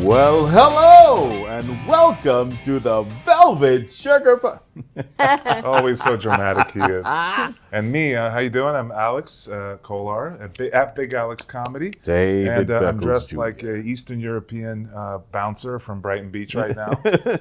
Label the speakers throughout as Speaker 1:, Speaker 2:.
Speaker 1: Well, hello and welcome to the Velvet Sugar
Speaker 2: Always so dramatic he is. And me, how you doing? I'm Alex Kolar at Big Alex Comedy.
Speaker 1: David
Speaker 2: and I'm
Speaker 1: Beckles
Speaker 2: dressed
Speaker 1: Jr.
Speaker 2: like an Eastern European bouncer from Brighton Beach right now.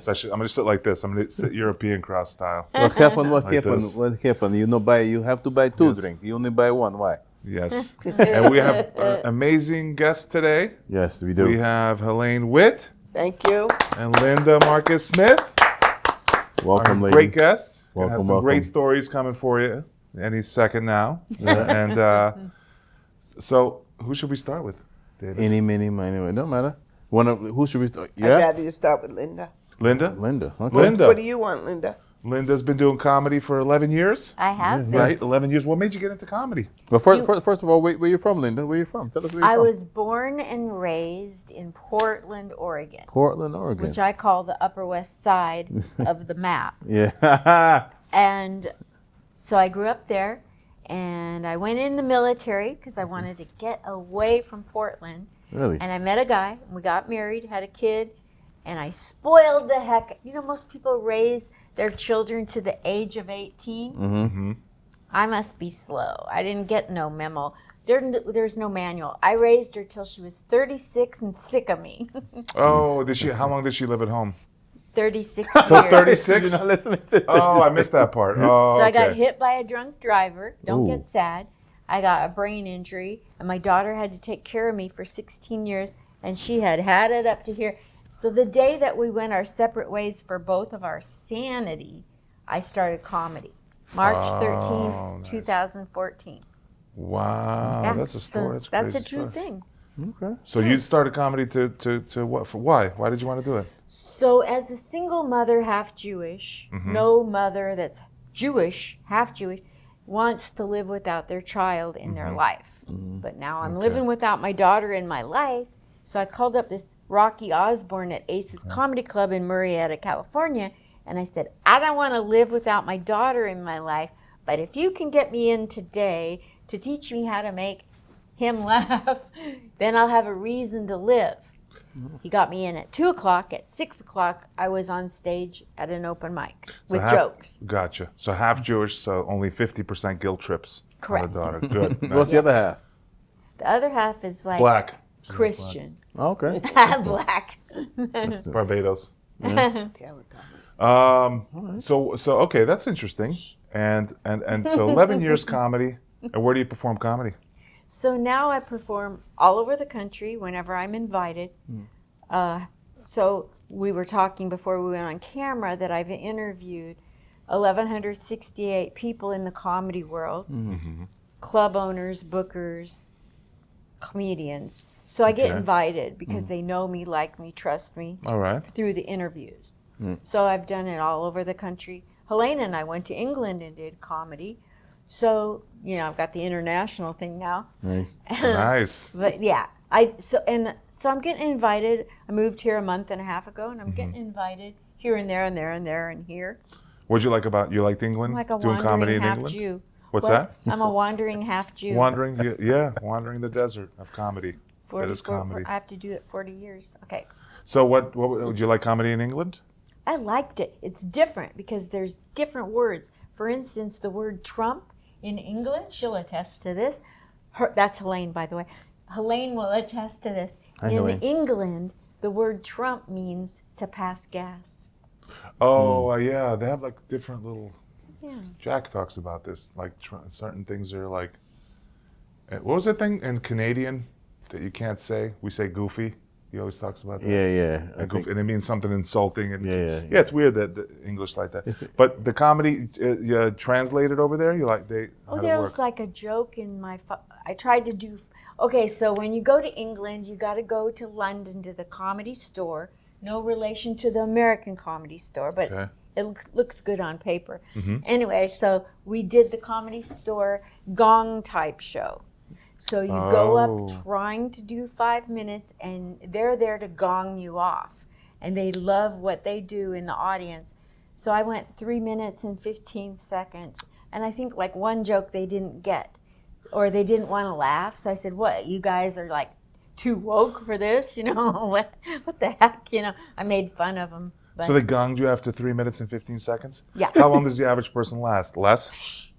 Speaker 2: So I'm going to sit like this. I'm going to sit European cross style.
Speaker 1: What happened? What
Speaker 2: Like
Speaker 1: happened?
Speaker 2: this.
Speaker 1: What happened? You have to buy two
Speaker 2: Yes.
Speaker 1: drinks. You only buy one. Why?
Speaker 2: Yes. And we have amazing guests today.
Speaker 1: Yes, we do.
Speaker 2: We have Helaine Witt
Speaker 3: Thank you.
Speaker 2: and Linda Marcus Smith.
Speaker 1: Welcome,
Speaker 2: Our
Speaker 1: ladies.
Speaker 2: great guests. Gonna
Speaker 1: Welcome,
Speaker 2: have some
Speaker 1: welcome.
Speaker 2: great stories coming for you any second now. And so, who should we start with, David?
Speaker 1: Any, many, many. It don't matter. Who should we start?
Speaker 3: I'd
Speaker 1: Yeah,
Speaker 3: rather you start with Linda.
Speaker 2: Linda?
Speaker 1: Linda. Okay.
Speaker 2: Linda.
Speaker 3: What do you want, Linda?
Speaker 2: Linda's been doing comedy for 11 years,
Speaker 4: I have been.
Speaker 2: right? 11 years. What made you get into comedy?
Speaker 1: Well, first of all, where you from, Linda? Where you from? Tell us where you're
Speaker 4: I
Speaker 1: from.
Speaker 4: was born and raised in Portland, Oregon,
Speaker 1: Portland, Oregon.
Speaker 4: which I call the Upper West Side of the map.
Speaker 1: Yeah.
Speaker 4: And so I grew up there, and I went in the military because I wanted to get away from Portland.
Speaker 1: Really?
Speaker 4: And I met a guy, and we got married, had a kid, and I spoiled the heck. You know, most people raise their children to the age of 18.
Speaker 1: Mm-hmm.
Speaker 4: I must be slow. I didn't get no memo. There's no manual. I raised her till she was 36 and sick of me.
Speaker 2: Oh, how long did she live at home?
Speaker 4: 36
Speaker 2: Till
Speaker 4: years.
Speaker 2: 36?
Speaker 1: You're not listening to
Speaker 2: Oh, I missed that part. Oh,
Speaker 4: So I got
Speaker 2: okay.
Speaker 4: hit by a drunk driver. Don't
Speaker 1: Ooh.
Speaker 4: get sad. I got a brain injury, and my daughter had to take care of me for 16 years, and she had it up to here. So the day that we went our separate ways for both of our sanity, I started comedy. March 13,
Speaker 2: nice.
Speaker 4: 2014.
Speaker 2: Wow,
Speaker 4: Yeah,
Speaker 2: that's a story.
Speaker 4: So
Speaker 2: That's
Speaker 4: that's
Speaker 2: a
Speaker 4: a
Speaker 2: crazy
Speaker 4: true
Speaker 2: story.
Speaker 4: thing.
Speaker 1: Okay.
Speaker 2: So you started comedy to what? For why? Why did you want to do it?
Speaker 4: So as a single mother, half Jewish, no mother that's Jewish, half Jewish, wants to live without their child in their life. But now I'm living without my daughter in my life. So I called up this Rocky Osborne at Aces Comedy Club in Murrieta, California, and I said, I don't want to live without my daughter in my life, but if you can get me in today to teach me how to make him laugh, then I'll have a reason to live. He got me in at 2 o'clock. At 6 o'clock, I was on stage at an open mic with jokes.
Speaker 2: Gotcha. So half Jewish, so only 50% guilt trips.
Speaker 4: Correct.
Speaker 2: On the daughter. Good.
Speaker 1: What's
Speaker 2: Nice.
Speaker 1: the other half?
Speaker 4: The other half is like
Speaker 2: Black.
Speaker 4: Christian.
Speaker 1: Okay.
Speaker 4: Black.
Speaker 2: Barbados.
Speaker 3: Right.
Speaker 2: So okay, that's interesting. And so 11 years comedy. And where do you perform comedy?
Speaker 4: So now I perform all over the country whenever I'm invited. So we were talking before we went on camera that I've interviewed 1,168 people in the comedy world, club owners, bookers, comedians. So I get
Speaker 2: Okay.
Speaker 4: invited because they know me, like me, trust me
Speaker 2: All right.
Speaker 4: through the interviews. So I've done it all over the country. Helaine and I went to England and did comedy. So, you know, I've got the international thing now.
Speaker 1: Nice.
Speaker 2: Nice.
Speaker 4: But yeah, so I'm getting invited. I moved here a month and a half ago, and I'm getting invited here and there and there and there and here.
Speaker 2: What'd you like about England?
Speaker 4: I'm like a
Speaker 2: Doing comedy
Speaker 4: wandering
Speaker 2: in
Speaker 4: half
Speaker 2: England?
Speaker 4: Jew.
Speaker 2: What's
Speaker 4: What?
Speaker 2: that?
Speaker 4: I'm a wandering half Jew.
Speaker 2: Wandering the desert of comedy. That is comedy.
Speaker 4: I have to do it 40 years. Okay.
Speaker 2: So what would you like comedy in England?
Speaker 4: I liked it. It's different because there's different words. For instance, the word Trump in England, she'll attest to this. That's Helaine, by the way. Helaine will attest to this.
Speaker 1: Hi,
Speaker 4: In
Speaker 1: Helaine.
Speaker 4: England, the word Trump means to pass gas.
Speaker 2: Oh, yeah, they have like different little.
Speaker 4: Yeah.
Speaker 2: Jack talks about this. Like certain things are like. What was the thing in Canadian that you can't say? We say goofy. He always talks about that.
Speaker 1: Yeah. I
Speaker 2: And,
Speaker 1: think,
Speaker 2: and it means something insulting. And
Speaker 1: Yeah.
Speaker 2: it's weird that the English like that.
Speaker 1: Is it-
Speaker 2: But the comedy you translated over there. You like they.
Speaker 4: Oh,
Speaker 2: how
Speaker 4: there
Speaker 2: it
Speaker 4: was
Speaker 2: work?
Speaker 4: like a joke in my. I tried to do. Okay, so when you go to England, you got to go to London to the Comedy Store. No relation to the American Comedy Store, but
Speaker 2: Okay.
Speaker 4: it looks good on paper. Anyway, so we did the Comedy Store gong type show. So you go
Speaker 2: Oh.
Speaker 4: up trying to do 5 minutes, and they're there to gong you off. And they love what they do in the audience. So I went 3 minutes and 15 seconds. And I think like one joke they didn't get, or they didn't want to laugh. So I said, what, you guys are like too woke for this, what the heck, I made fun of them. But
Speaker 2: So they gonged you after 3 minutes and 15 seconds?
Speaker 4: Yeah.
Speaker 2: How long does the average person last? Less?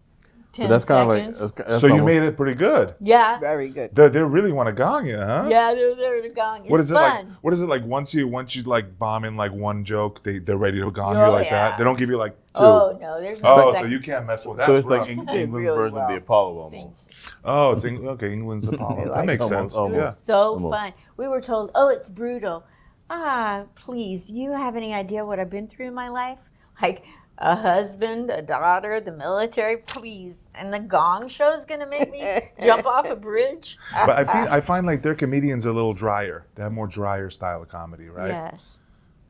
Speaker 4: 10
Speaker 1: So that's kind
Speaker 4: seconds.
Speaker 1: of like. That's
Speaker 2: So you
Speaker 1: almost-
Speaker 2: made it pretty good.
Speaker 4: Yeah.
Speaker 3: Very good.
Speaker 2: They really want to gong you, huh?
Speaker 4: Yeah, they're there to gong. It's
Speaker 2: What is it
Speaker 4: fun.
Speaker 2: like? What is it like? Once you like bomb in like one joke, they're ready to gong you
Speaker 4: Oh,
Speaker 2: like that.
Speaker 4: yeah.
Speaker 2: They don't give you like two.
Speaker 4: Oh, no, there's no
Speaker 2: Oh, so
Speaker 4: second.
Speaker 2: you can't mess with that.
Speaker 1: So it's
Speaker 2: rough.
Speaker 1: like
Speaker 3: Did
Speaker 1: England's
Speaker 3: really
Speaker 1: version of the
Speaker 3: well.
Speaker 1: Apollo almost.
Speaker 2: Oh, it's okay. England's Apollo.
Speaker 3: They
Speaker 2: That
Speaker 3: like
Speaker 2: makes
Speaker 1: it.
Speaker 2: sense.
Speaker 1: Almost.
Speaker 2: Yeah.
Speaker 4: So
Speaker 1: Come on.
Speaker 4: fun. We were told, it's brutal. Please, you have any idea what I've been through in my life? Like a husband, a daughter, the military, please. And the gong show's going to make me jump off a bridge?
Speaker 2: But I find like their comedians are a little drier. They have more drier style of comedy, right?
Speaker 4: Yes.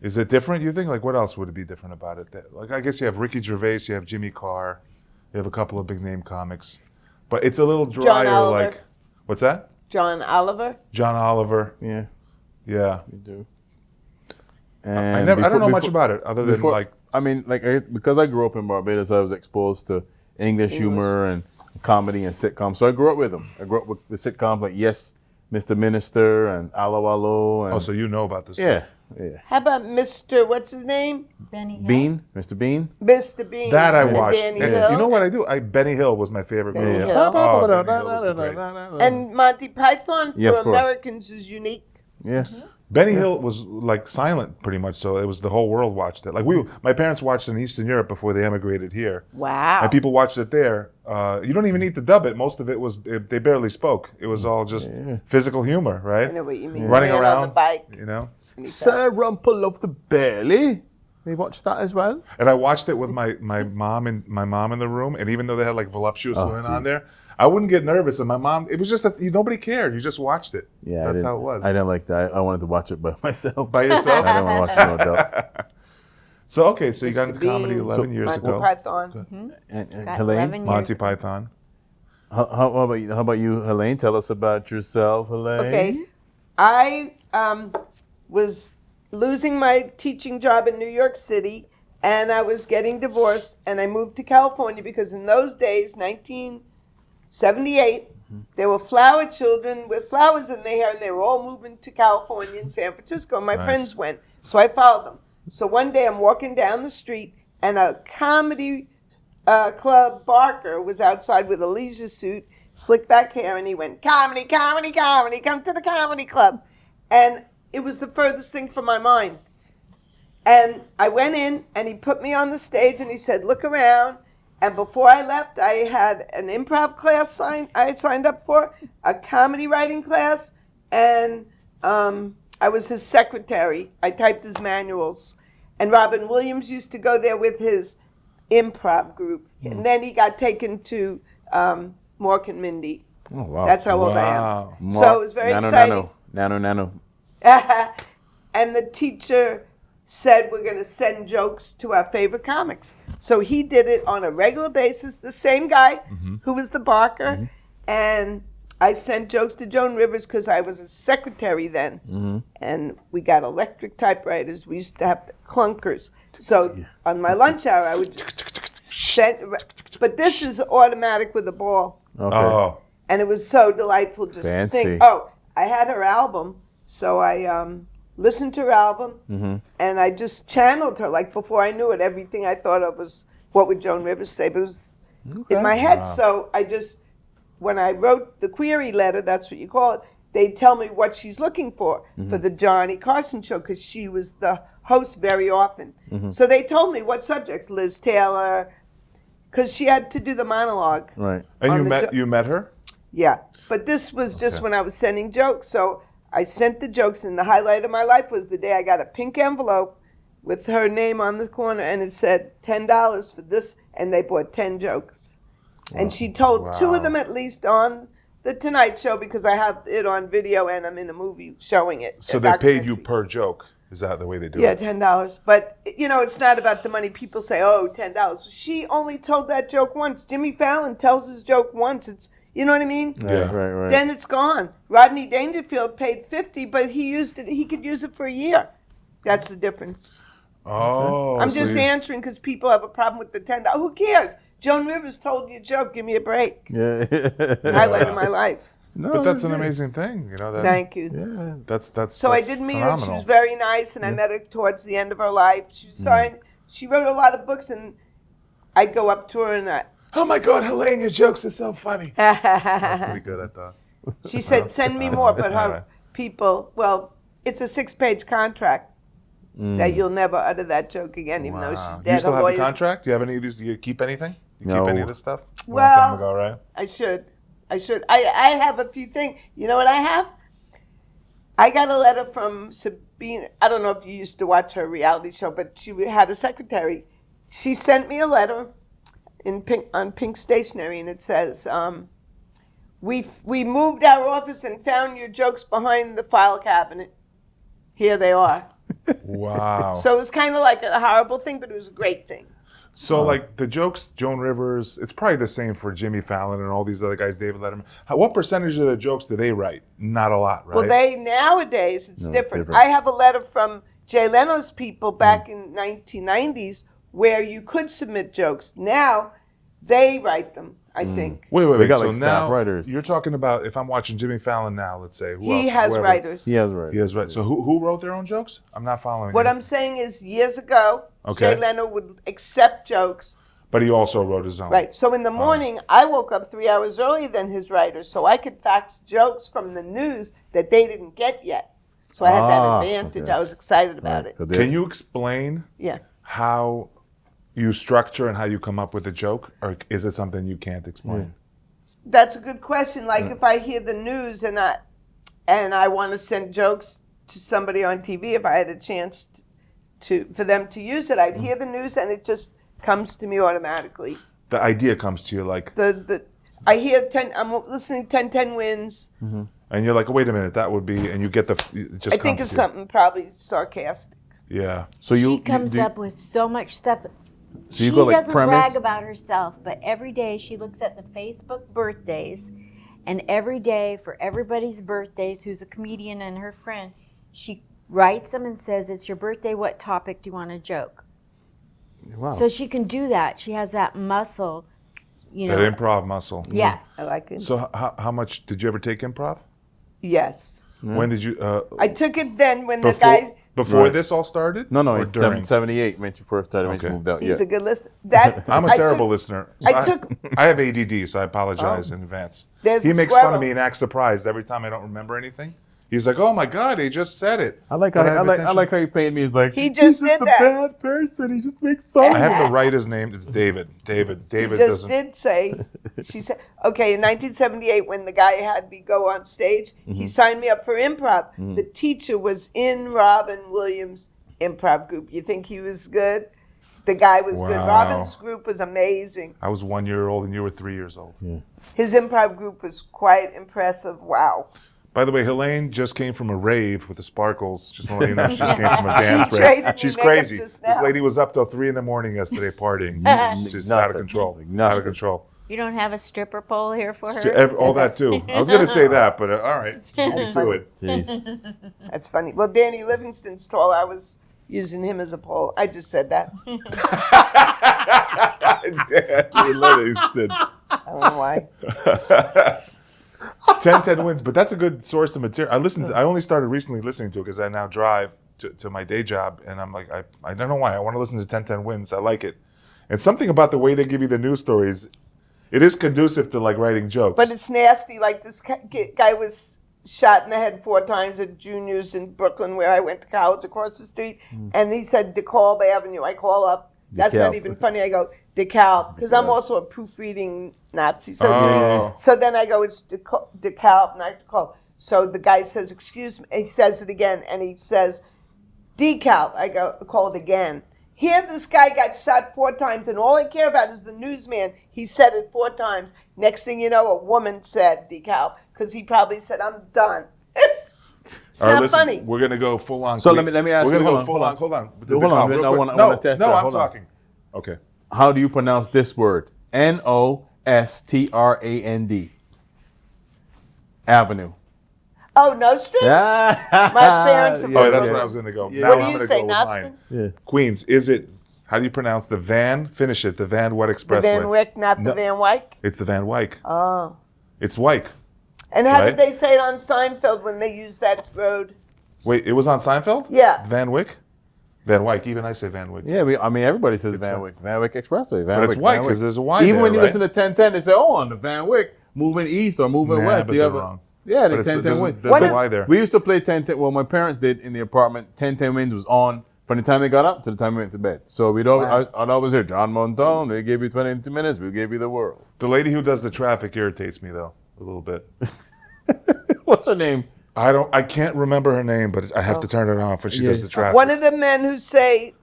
Speaker 2: Is it different? You think? Like, what else would it be different about it? Like, I guess you have Ricky Gervais, you have Jimmy Carr, you have a couple of big name comics, but it's a little drier.
Speaker 3: Oliver.
Speaker 2: Like, what's that?
Speaker 3: John Oliver.
Speaker 2: John Oliver.
Speaker 1: Yeah,
Speaker 2: Yeah.
Speaker 1: you do.
Speaker 2: I
Speaker 1: And
Speaker 2: don't know much
Speaker 1: before-
Speaker 2: about it other than
Speaker 1: before-
Speaker 2: like.
Speaker 1: I mean, because I grew up in Barbados, I was exposed to English humor and comedy and sitcoms. So I grew up with them. I grew up with the sitcoms like Yes, Mr. Minister and Allo Allo. And
Speaker 2: Oh, so you know about this
Speaker 1: yeah,
Speaker 2: stuff.
Speaker 1: yeah.
Speaker 3: How about Mr. What's his name?
Speaker 4: Benny Hill.
Speaker 1: Bean, Mr. Bean.
Speaker 3: Mr. Bean.
Speaker 2: That I
Speaker 3: and
Speaker 2: watched.
Speaker 3: Danny
Speaker 2: And
Speaker 3: Hill.
Speaker 2: you know what I do? Benny Hill was my favorite
Speaker 3: Benny
Speaker 2: movie.
Speaker 3: Hill.
Speaker 2: Oh, Benny Hill was the great.
Speaker 3: And Monty Python
Speaker 1: Yeah,
Speaker 3: for
Speaker 1: of course.
Speaker 3: Americans is unique.
Speaker 1: Yeah.
Speaker 2: Benny Hill was like silent pretty much, so it was the whole world watched it. Like my parents watched it in Eastern Europe before they emigrated here.
Speaker 3: Wow.
Speaker 2: And people watched it there. You don't even need to dub it. Most of it was they barely spoke. It was all just physical humor, right?
Speaker 3: I know what you mean.
Speaker 2: Running
Speaker 3: Man
Speaker 2: around,
Speaker 3: on the bike.
Speaker 2: you know.
Speaker 1: Sir Rumple of the Belly. They watched that as well.
Speaker 2: And I watched it with my mom in the room. And even though they had like voluptuous women on
Speaker 1: jeez.
Speaker 2: there, I wouldn't get nervous. And my mom, it was just that nobody cared. You just watched it.
Speaker 1: Yeah,
Speaker 2: That's how it was.
Speaker 1: I didn't like that. I wanted to watch it by myself.
Speaker 2: By yourself.
Speaker 1: I didn't want to watch no adults.
Speaker 2: So okay, so you got
Speaker 3: Mr.
Speaker 2: into comedy
Speaker 3: Bean,
Speaker 2: 11 years
Speaker 3: Michael
Speaker 2: ago.
Speaker 3: Python.
Speaker 1: And
Speaker 4: Got
Speaker 1: Helaine,
Speaker 4: 11 years.
Speaker 2: Monty Python.
Speaker 1: how about you, Helaine? Tell us about yourself, Helaine.
Speaker 3: Okay. I was losing my teaching job in New York City, and I was getting divorced, and I moved to California because in those days, 1978, there were flower children with flowers in their hair, and they were all moving to California and San Francisco. And my
Speaker 2: Nice.
Speaker 3: friends went, so I followed them. So one day I'm walking down the street, and a comedy club barker was outside with a leisure suit, slick back hair, and he went, "Comedy, comedy, comedy, come to the comedy club." And it was the furthest thing from my mind. And I went in, and he put me on the stage, and he said, "Look around." And before I left, I had an improv class I signed up for, a comedy writing class, and I was his secretary. I typed his manuals. And Robin Williams used to go there with his improv group. And then he got taken to Mork and Mindy.
Speaker 1: Oh, wow.
Speaker 3: That's how old I
Speaker 2: Wow.
Speaker 3: am. So it was very exciting.
Speaker 1: Nano.
Speaker 3: And the teacher said, "We're going to send jokes to our favorite comics." So he did it on a regular basis, the same guy who was the barker. And I sent jokes to Joan Rivers because I was a secretary then. And we got electric typewriters. We used to have clunkers. So on my lunch hour, I would send. But this is automatic with a ball.
Speaker 1: Okay.
Speaker 2: Oh.
Speaker 3: And it was so delightful just to
Speaker 1: Fancy.
Speaker 3: think, oh, I had her album. So I listened to her album, and I just channeled her. Like before I knew it, everything I thought of was, what would Joan Rivers say? But it was in my head.
Speaker 2: Wow.
Speaker 3: So I just, when I wrote the query letter, that's what you call it, they tell me what she's looking for the Johnny Carson show, because she was the host very often. So they told me what subjects, Liz Taylor, because she had to do the monologue.
Speaker 1: Right.
Speaker 2: And
Speaker 3: On
Speaker 2: you
Speaker 3: the
Speaker 2: met
Speaker 3: jo-
Speaker 2: you met her?
Speaker 3: Yeah, but this was just
Speaker 2: Okay.
Speaker 3: when I was sending jokes. So I sent the jokes, and the highlight of my life was the day I got a pink envelope with her name on the corner, and it said $10 for this, and they bought 10 jokes. And she told two
Speaker 2: Wow.
Speaker 3: of them at least on the Tonight Show, because I have it on video and I'm in a movie showing it.
Speaker 2: So
Speaker 3: a
Speaker 2: they paid you
Speaker 3: documentary.
Speaker 2: per joke. Is that the way they do
Speaker 3: Yeah,
Speaker 2: it?
Speaker 3: $10. But, you know, it's not about the money. People say, oh, $10. She only told that joke once. Jimmy Fallon tells his joke once. It's, you know what I mean?
Speaker 2: Yeah.
Speaker 1: Right.
Speaker 3: Then it's gone. Rodney Dangerfield paid $50, but he used it. He could use it for a year. That's the difference.
Speaker 2: Oh.
Speaker 3: I'm
Speaker 2: so
Speaker 3: just
Speaker 2: you-
Speaker 3: answering because people have a problem with the $10. Who cares? Joan Rivers told you a joke. Give me a break.
Speaker 1: Yeah.
Speaker 3: Highlight of my life.
Speaker 1: No,
Speaker 2: But that's an
Speaker 1: great.
Speaker 2: amazing thing, you know. That,
Speaker 3: Thank you.
Speaker 1: Yeah.
Speaker 2: That's
Speaker 3: So I
Speaker 2: that's
Speaker 3: did meet her. And she
Speaker 2: phenomenal.
Speaker 3: was very nice, and I met her towards the end of her life. She signed. She wrote a lot of books, and I'd go up to her and
Speaker 2: Oh my God, Helaine, your jokes are so funny. That's pretty good, I thought.
Speaker 3: she said, "Send me more." But
Speaker 2: All right.
Speaker 3: her people, well, it's a 6-page contract that you'll never utter that joke again, even though she's
Speaker 2: Wow. Do
Speaker 3: dead.
Speaker 2: you still
Speaker 3: Her
Speaker 2: have the
Speaker 3: lawyers-
Speaker 2: contract? Do you have any of these? Do you keep anything? You
Speaker 1: No.
Speaker 2: keep any of this stuff?
Speaker 3: Well,
Speaker 2: Long time ago, right?
Speaker 3: I should. I have a few things. You know what I have? I got a letter from Sabine. I don't know if you used to watch her reality show, but she had a secretary. She sent me a letter in pink stationery, and it says, we moved our office and found your jokes behind the file cabinet. Here they are.
Speaker 2: Wow.
Speaker 3: So it was kind of like a horrible thing, but it was a great thing.
Speaker 2: So, like, the jokes, Joan Rivers, it's probably the same for Jimmy Fallon and all these other guys, David Letterman. What percentage of the jokes do they write? Not a lot, right?
Speaker 3: Well, nowadays, it's
Speaker 1: No,
Speaker 3: different.
Speaker 1: different.
Speaker 3: I have a letter from Jay Leno's people back in 1990s where you could submit jokes. Now, they write them, I think.
Speaker 2: Wait.
Speaker 1: got,
Speaker 2: So
Speaker 1: like, staff
Speaker 2: now,
Speaker 1: writers.
Speaker 2: you're talking about, if I'm watching Jimmy Fallon now, let's say, who
Speaker 3: He
Speaker 2: else?
Speaker 3: has
Speaker 2: Whoever.
Speaker 3: writers.
Speaker 1: He has right.
Speaker 2: He has right. So who wrote their own jokes? I'm not following
Speaker 3: What
Speaker 2: you.
Speaker 3: I'm saying is, years ago,
Speaker 2: Okay.
Speaker 3: Jay Leno would accept jokes.
Speaker 2: But he also wrote his own.
Speaker 3: Right. So in the morning, I woke up 3 hours earlier than his writers, so I could fax jokes from the news that they didn't get yet. So I had that advantage.
Speaker 1: okay.
Speaker 3: I was excited about it.
Speaker 2: Can you explain
Speaker 3: Yeah.
Speaker 2: how you structure and how you come up with a joke? Or is it something you can't explain?
Speaker 3: That's a good question. Like if I hear the news and I want to send jokes to somebody on TV, if I had a chance for them to use it, I'd hear the news and it just comes to me automatically.
Speaker 2: The idea comes to you like,
Speaker 3: I hear I'm listening to 10 Wins.
Speaker 2: and you're like, wait a minute, that would be, and you get it just
Speaker 3: I think
Speaker 2: comes
Speaker 3: it's
Speaker 2: to you.
Speaker 3: something probably sarcastic.
Speaker 2: Yeah.
Speaker 1: So
Speaker 4: She comes up with so much stuff.
Speaker 1: So you
Speaker 4: She
Speaker 1: go like
Speaker 4: doesn't
Speaker 1: premise.
Speaker 4: brag about herself, but every day she looks at the Facebook birthdays, and every day for everybody's birthdays, who's a comedian and her friend, she writes them and says, "It's your birthday. What topic do you want to joke?"
Speaker 1: Wow.
Speaker 4: So she can do that. She has that muscle, you know.
Speaker 2: That improv muscle.
Speaker 4: Yeah.
Speaker 3: I like it.
Speaker 2: So how much did you ever take improv?
Speaker 3: Yes.
Speaker 2: When did you?
Speaker 3: I took it then when the
Speaker 2: before
Speaker 3: guy,
Speaker 2: before
Speaker 1: Right.
Speaker 2: this all started?
Speaker 1: no,
Speaker 2: Or
Speaker 1: it's
Speaker 2: during?
Speaker 1: 78 when you first started, when
Speaker 2: Okay.
Speaker 1: you moved out.
Speaker 3: he's
Speaker 1: Yeah.
Speaker 3: a good listener. That
Speaker 2: I'm a
Speaker 3: I
Speaker 2: terrible
Speaker 3: took-
Speaker 2: listener.
Speaker 3: I took-
Speaker 2: I have ADD, so I apologize in advance.
Speaker 3: There's
Speaker 2: He
Speaker 3: a
Speaker 2: makes fun
Speaker 3: squirrel.
Speaker 2: of me and acts surprised every time I don't remember anything. He's like, "Oh my God, he just said it."
Speaker 1: I like
Speaker 2: But
Speaker 1: how
Speaker 2: have
Speaker 1: I
Speaker 2: attention.
Speaker 1: like how you paint me as like
Speaker 3: He
Speaker 1: he's
Speaker 3: just did
Speaker 1: a
Speaker 3: that.
Speaker 1: bad person. He just makes fun.
Speaker 2: I have to write his name. It's David. David
Speaker 3: just
Speaker 2: doesn't.
Speaker 3: did say, she said, okay, in 1978 when the guy had me go on stage, he signed me up for improv. The teacher was in Robin Williams' improv group. You think he was good? The guy was good.
Speaker 2: Wow.
Speaker 3: Robin's group was amazing.
Speaker 2: I was 1 year old and you were 3 years old.
Speaker 3: His improv group was quite impressive. Wow.
Speaker 2: By the way, Helaine just came from a rave with the Sparkles. Just want to let you know, she just came from a dance
Speaker 3: traded me
Speaker 2: rave. She's
Speaker 3: makeup
Speaker 2: crazy.
Speaker 3: just
Speaker 2: This
Speaker 3: now.
Speaker 2: lady was up till 3 in the morning yesterday partying. It's just out of
Speaker 1: Nothing.
Speaker 2: control.
Speaker 1: Nothing.
Speaker 2: Out of control.
Speaker 4: You don't have a stripper pole here for her?
Speaker 2: All that too. I was going to say that, but all right. Beat me to it.
Speaker 1: Jeez.
Speaker 3: That's funny. Well, Danny Livingston's tall. I was using him as a pole. I just said that.
Speaker 2: Danny Livingston.
Speaker 3: I don't know why.
Speaker 2: 10 wins, but that's a good source of material. I only started recently listening to it because I now drive to my day job, and I'm like, I don't know why. I want to listen to 10 wins. I like it. And something about the way they give you the news stories, it is conducive to like writing jokes.
Speaker 3: But it's nasty. Like this guy was shot in the head 4 times at Juniors in Brooklyn, where I went to college across the street. And he said DeKalb Avenue. I call up. That's not
Speaker 1: DeKalb.
Speaker 3: even funny. I go DeKalb because I'm also a proofreading Nazi. So,
Speaker 2: Oh.
Speaker 3: so then I go, it's DeKalb, not DeKalb. So the guy says, excuse me. He says it again, and he says DeKalb. I go, call it again. Here, this guy got shot 4 times, and all I care about is the newsman. He said it 4 times. Next thing you know, a woman said DeKalb because he probably said, "I'm done." It's
Speaker 2: All right,
Speaker 3: not
Speaker 2: listen,
Speaker 3: funny.
Speaker 2: We're gonna go full on.
Speaker 1: So let me ask
Speaker 2: We're
Speaker 1: you.
Speaker 2: gonna
Speaker 1: Hold
Speaker 2: go
Speaker 1: on,
Speaker 2: full
Speaker 1: hold
Speaker 2: on.
Speaker 1: on.
Speaker 2: Hold on.
Speaker 1: Hold on,
Speaker 2: real
Speaker 1: I
Speaker 2: quick.
Speaker 1: wanna test
Speaker 2: no,
Speaker 1: that.
Speaker 2: I'm
Speaker 1: Hold on.
Speaker 2: talking. Okay.
Speaker 1: How do you pronounce this word? Nostrand. Avenue.
Speaker 3: Oh, Nostrum?
Speaker 1: Yeah.
Speaker 3: My parents are
Speaker 2: Oh, that's
Speaker 3: Yeah.
Speaker 2: where I was gonna go.
Speaker 1: Yeah.
Speaker 2: Now
Speaker 3: What do
Speaker 2: I'm
Speaker 3: you
Speaker 2: gonna
Speaker 3: say,
Speaker 2: go with
Speaker 3: Nostrum?
Speaker 2: mine.
Speaker 1: Yeah.
Speaker 2: Queens, is it? How do you pronounce the Van? Finish it. The Van what
Speaker 3: The
Speaker 2: Expressway?
Speaker 3: Van Wyck, not the
Speaker 2: No.
Speaker 3: Van Wyck?
Speaker 2: It's the Van Wyck.
Speaker 3: Oh.
Speaker 2: It's Wyck.
Speaker 3: And how
Speaker 2: Right?
Speaker 3: did they say it on Seinfeld when they used that road?
Speaker 2: Wait, it was on Seinfeld?
Speaker 3: Yeah.
Speaker 2: Van Wyck? Van Wyck. Even I say Van Wyck.
Speaker 1: Yeah, everybody says Van Wyck. Van Wyck Expressway. Van
Speaker 2: But it's
Speaker 1: Wyck,
Speaker 2: white
Speaker 1: Van Wyck.
Speaker 2: because there's a Y
Speaker 1: Even
Speaker 2: there,
Speaker 1: when you
Speaker 2: right?
Speaker 1: listen to 1010, they say, "Oh, on the Van Wyck, moving east or moving
Speaker 2: Nah,
Speaker 1: west."
Speaker 2: but
Speaker 1: You
Speaker 2: they're
Speaker 1: have
Speaker 2: wrong.
Speaker 1: Yeah, the
Speaker 2: But
Speaker 1: 1010 win.
Speaker 2: there's a Y there.
Speaker 1: We used to play 1010. Well, my parents did in the apartment. 1010 wins was on from the time they got up to the time we went to bed. So we'd always, I'd always hear John Montone. They gave you 22 minutes. We gave you the world.
Speaker 2: The lady who does the traffic irritates me though a little bit.
Speaker 1: What's her name?
Speaker 2: I can't remember her name, but I have to turn it off when she does the traffic.
Speaker 3: One of the men who say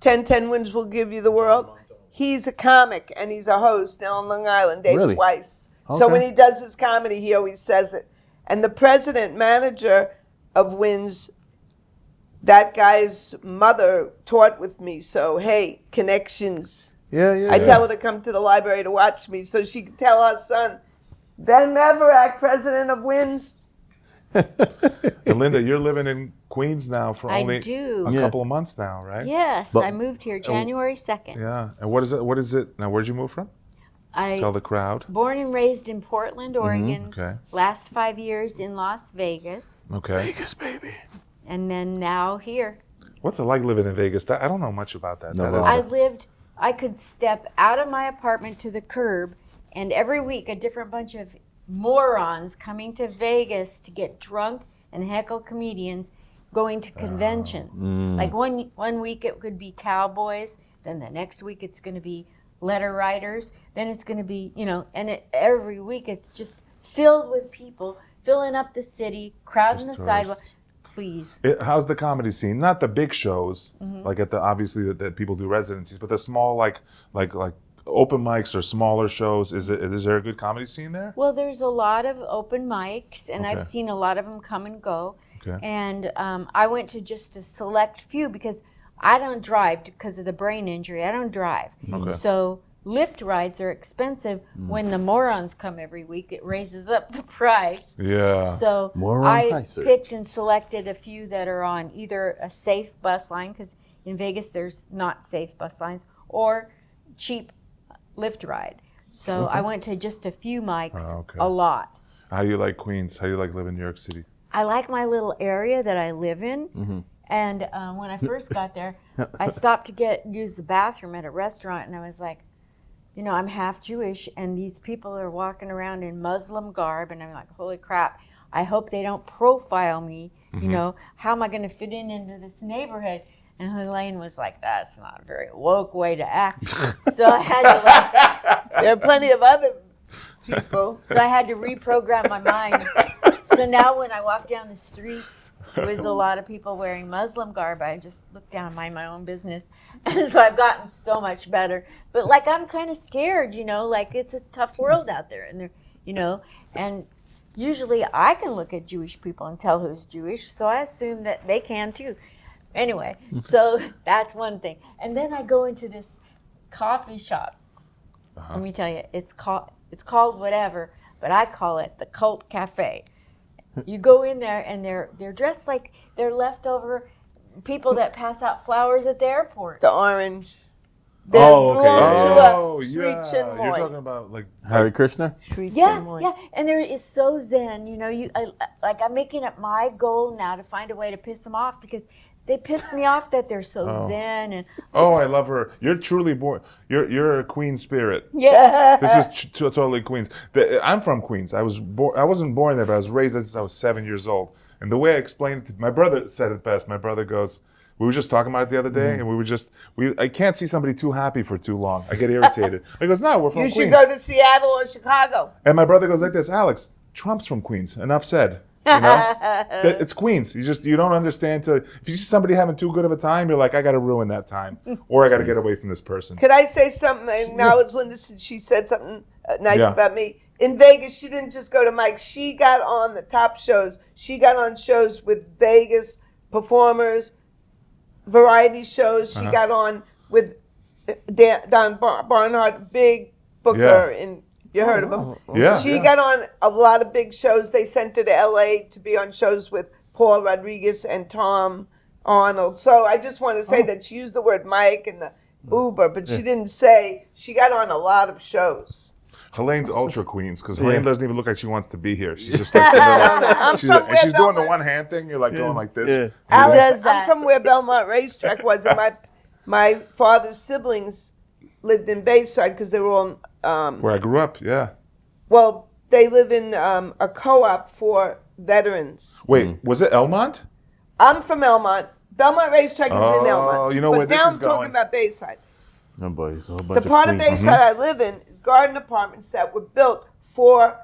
Speaker 3: 1010 wins will give you the world, he's a comic and he's a host now on Long Island, David
Speaker 1: Really?
Speaker 3: Weiss. So
Speaker 1: Okay.
Speaker 3: when he does his comedy, he always says it. And the president manager of Wins, that guy's mother taught with me. So, hey, connections.
Speaker 1: Yeah.
Speaker 3: I tell her to come to the library to watch me so she can tell her son, Ben Meverack, president of Wins.
Speaker 2: And Linda, you're living in Queens now for
Speaker 4: I
Speaker 2: only
Speaker 4: do.
Speaker 2: a
Speaker 1: Yeah.
Speaker 2: couple of months now, right?
Speaker 4: Yes,
Speaker 1: But-
Speaker 4: I moved here January 2nd.
Speaker 2: Yeah. And what is it? What is it? Now, where'd you move from?
Speaker 4: I
Speaker 2: Tell the crowd.
Speaker 4: born and raised in Portland, Oregon.
Speaker 2: Okay.
Speaker 4: Last 5 years in Las Vegas,
Speaker 2: Okay.
Speaker 1: Vegas, baby.
Speaker 4: and then now here.
Speaker 2: What's it like living in Vegas? I don't know much about that.
Speaker 1: No,
Speaker 2: That
Speaker 1: well,
Speaker 2: is-
Speaker 4: I could step out of my apartment to the curb, and every week a different bunch of morons coming to Vegas to get drunk and heckle comedians going to conventions. Like one week it could be cowboys, then the next week it's going to be letter writers, then it's going to be, and every week it's just filled with people filling up the city, crowding the
Speaker 2: Just
Speaker 4: sidewalk.
Speaker 2: tourists.
Speaker 4: Please.
Speaker 2: How's the comedy scene? Not the big shows, like at the obviously that people do residencies, but the small like open mics or smaller shows. Is there a good comedy scene there?
Speaker 4: Well, there's a lot of open mics, and
Speaker 2: Okay.
Speaker 4: I've seen a lot of them come and go.
Speaker 2: Okay.
Speaker 4: And I went to just a select few because I don't drive because of the brain injury. I don't drive.
Speaker 2: Okay.
Speaker 4: So Lyft rides are expensive. When the morons come every week, it raises up the price.
Speaker 2: Yeah.
Speaker 4: So
Speaker 1: Moron
Speaker 4: I
Speaker 1: price surge.
Speaker 4: picked and selected a few that are on either a safe bus line, because in Vegas there's not safe bus lines, or cheap Lyft ride. So I went to just a few mics,
Speaker 2: Oh, okay.
Speaker 4: a lot.
Speaker 2: How do you like Queens? How do you like living in New York City?
Speaker 4: I like my little area that I live in. And when I first got there, I stopped to use the bathroom at a restaurant, and I was like, I'm half Jewish, and these people are walking around in Muslim garb, and I'm like, holy crap, I hope they don't profile me. How am I going to fit into this neighborhood? And Helaine was like, that's not a very woke way to act. So I had to
Speaker 3: There are plenty of other people.
Speaker 4: So I had to reprogram my mind. So now when I walk down the streets with a lot of people wearing Muslim garb, I just look down, mind my own business. And so I've gotten so much better. But like I'm kind of scared, like it's a tough world out there. And and usually I can look at Jewish people and tell who's Jewish. So I assume that they can too. Anyway, so that's one thing. And then I go into this coffee shop. Let me tell you, it's called whatever, but I call it the Cult Cafe. You go in there and they're dressed like they're leftover people that pass out flowers at the airport.
Speaker 3: The orange.
Speaker 1: Oh, okay,
Speaker 2: Oh,
Speaker 3: Sri
Speaker 2: yeah.
Speaker 3: Chinmoy.
Speaker 2: You're talking about like
Speaker 1: Hare Krishna?
Speaker 3: Sri
Speaker 4: Yeah,
Speaker 3: Chinmoy.
Speaker 4: yeah, and there is so zen. I'm making it my goal now to find a way to piss them off because they piss me off that they're so zen and
Speaker 2: oh, I love her. You're truly born. You're a Queen spirit.
Speaker 4: yeah.
Speaker 2: This is totally Queens. I'm from Queens. I wasn't born there, but I was raised since I was 7 years old. And the way I explained it, my brother said it best. My brother goes, we were just talking about it the other day, and I can't see somebody too happy for too long. I get irritated. He goes, no, we're from
Speaker 3: You
Speaker 2: Queens.
Speaker 3: should go to Seattle or Chicago.
Speaker 2: And my brother goes like this, Alex, Trump's from Queens. Enough said. It's Queens. You don't understand if you see somebody having too good of a time, you're like, I got to ruin that time, or I got to get away from this person.
Speaker 3: Could I say something? I acknowledge Linda since she said something nice
Speaker 2: Yeah.
Speaker 3: about me. In Vegas, she didn't just go to Mike. She got on the top shows. She got on shows with Vegas performers, variety shows. She got on with Don Barnhart, big booker, and you heard of him.
Speaker 2: Yeah.
Speaker 3: She got on a lot of big shows. They sent her to L.A. to be on shows with Paul Rodriguez and Tom Arnold. So I just want to say that she used the word Mike and the Uber, but she didn't say she got on a lot of shows.
Speaker 2: Helane's ultra queens because Helaine doesn't even look like she wants to be here. She's just like sitting there, and she's doing the one hand thing. You're like going like this.
Speaker 1: Yeah.
Speaker 3: Alex, I'm from where Belmont Racetrack was, and my father's siblings lived in Bayside because they were all.
Speaker 2: Where I grew up, yeah.
Speaker 3: Well, they live in a co-op for veterans.
Speaker 2: Wait, was it Elmont?
Speaker 3: I'm from Elmont. Belmont Racetrack is in Elmont.
Speaker 2: Oh, you know
Speaker 3: but
Speaker 2: where this
Speaker 3: now
Speaker 2: is
Speaker 3: I'm talking
Speaker 2: going.
Speaker 3: about Bayside.
Speaker 1: Oh boy, it's a whole bunch
Speaker 3: The part of
Speaker 1: queens.
Speaker 3: Bayside I live in is garden apartments that were built for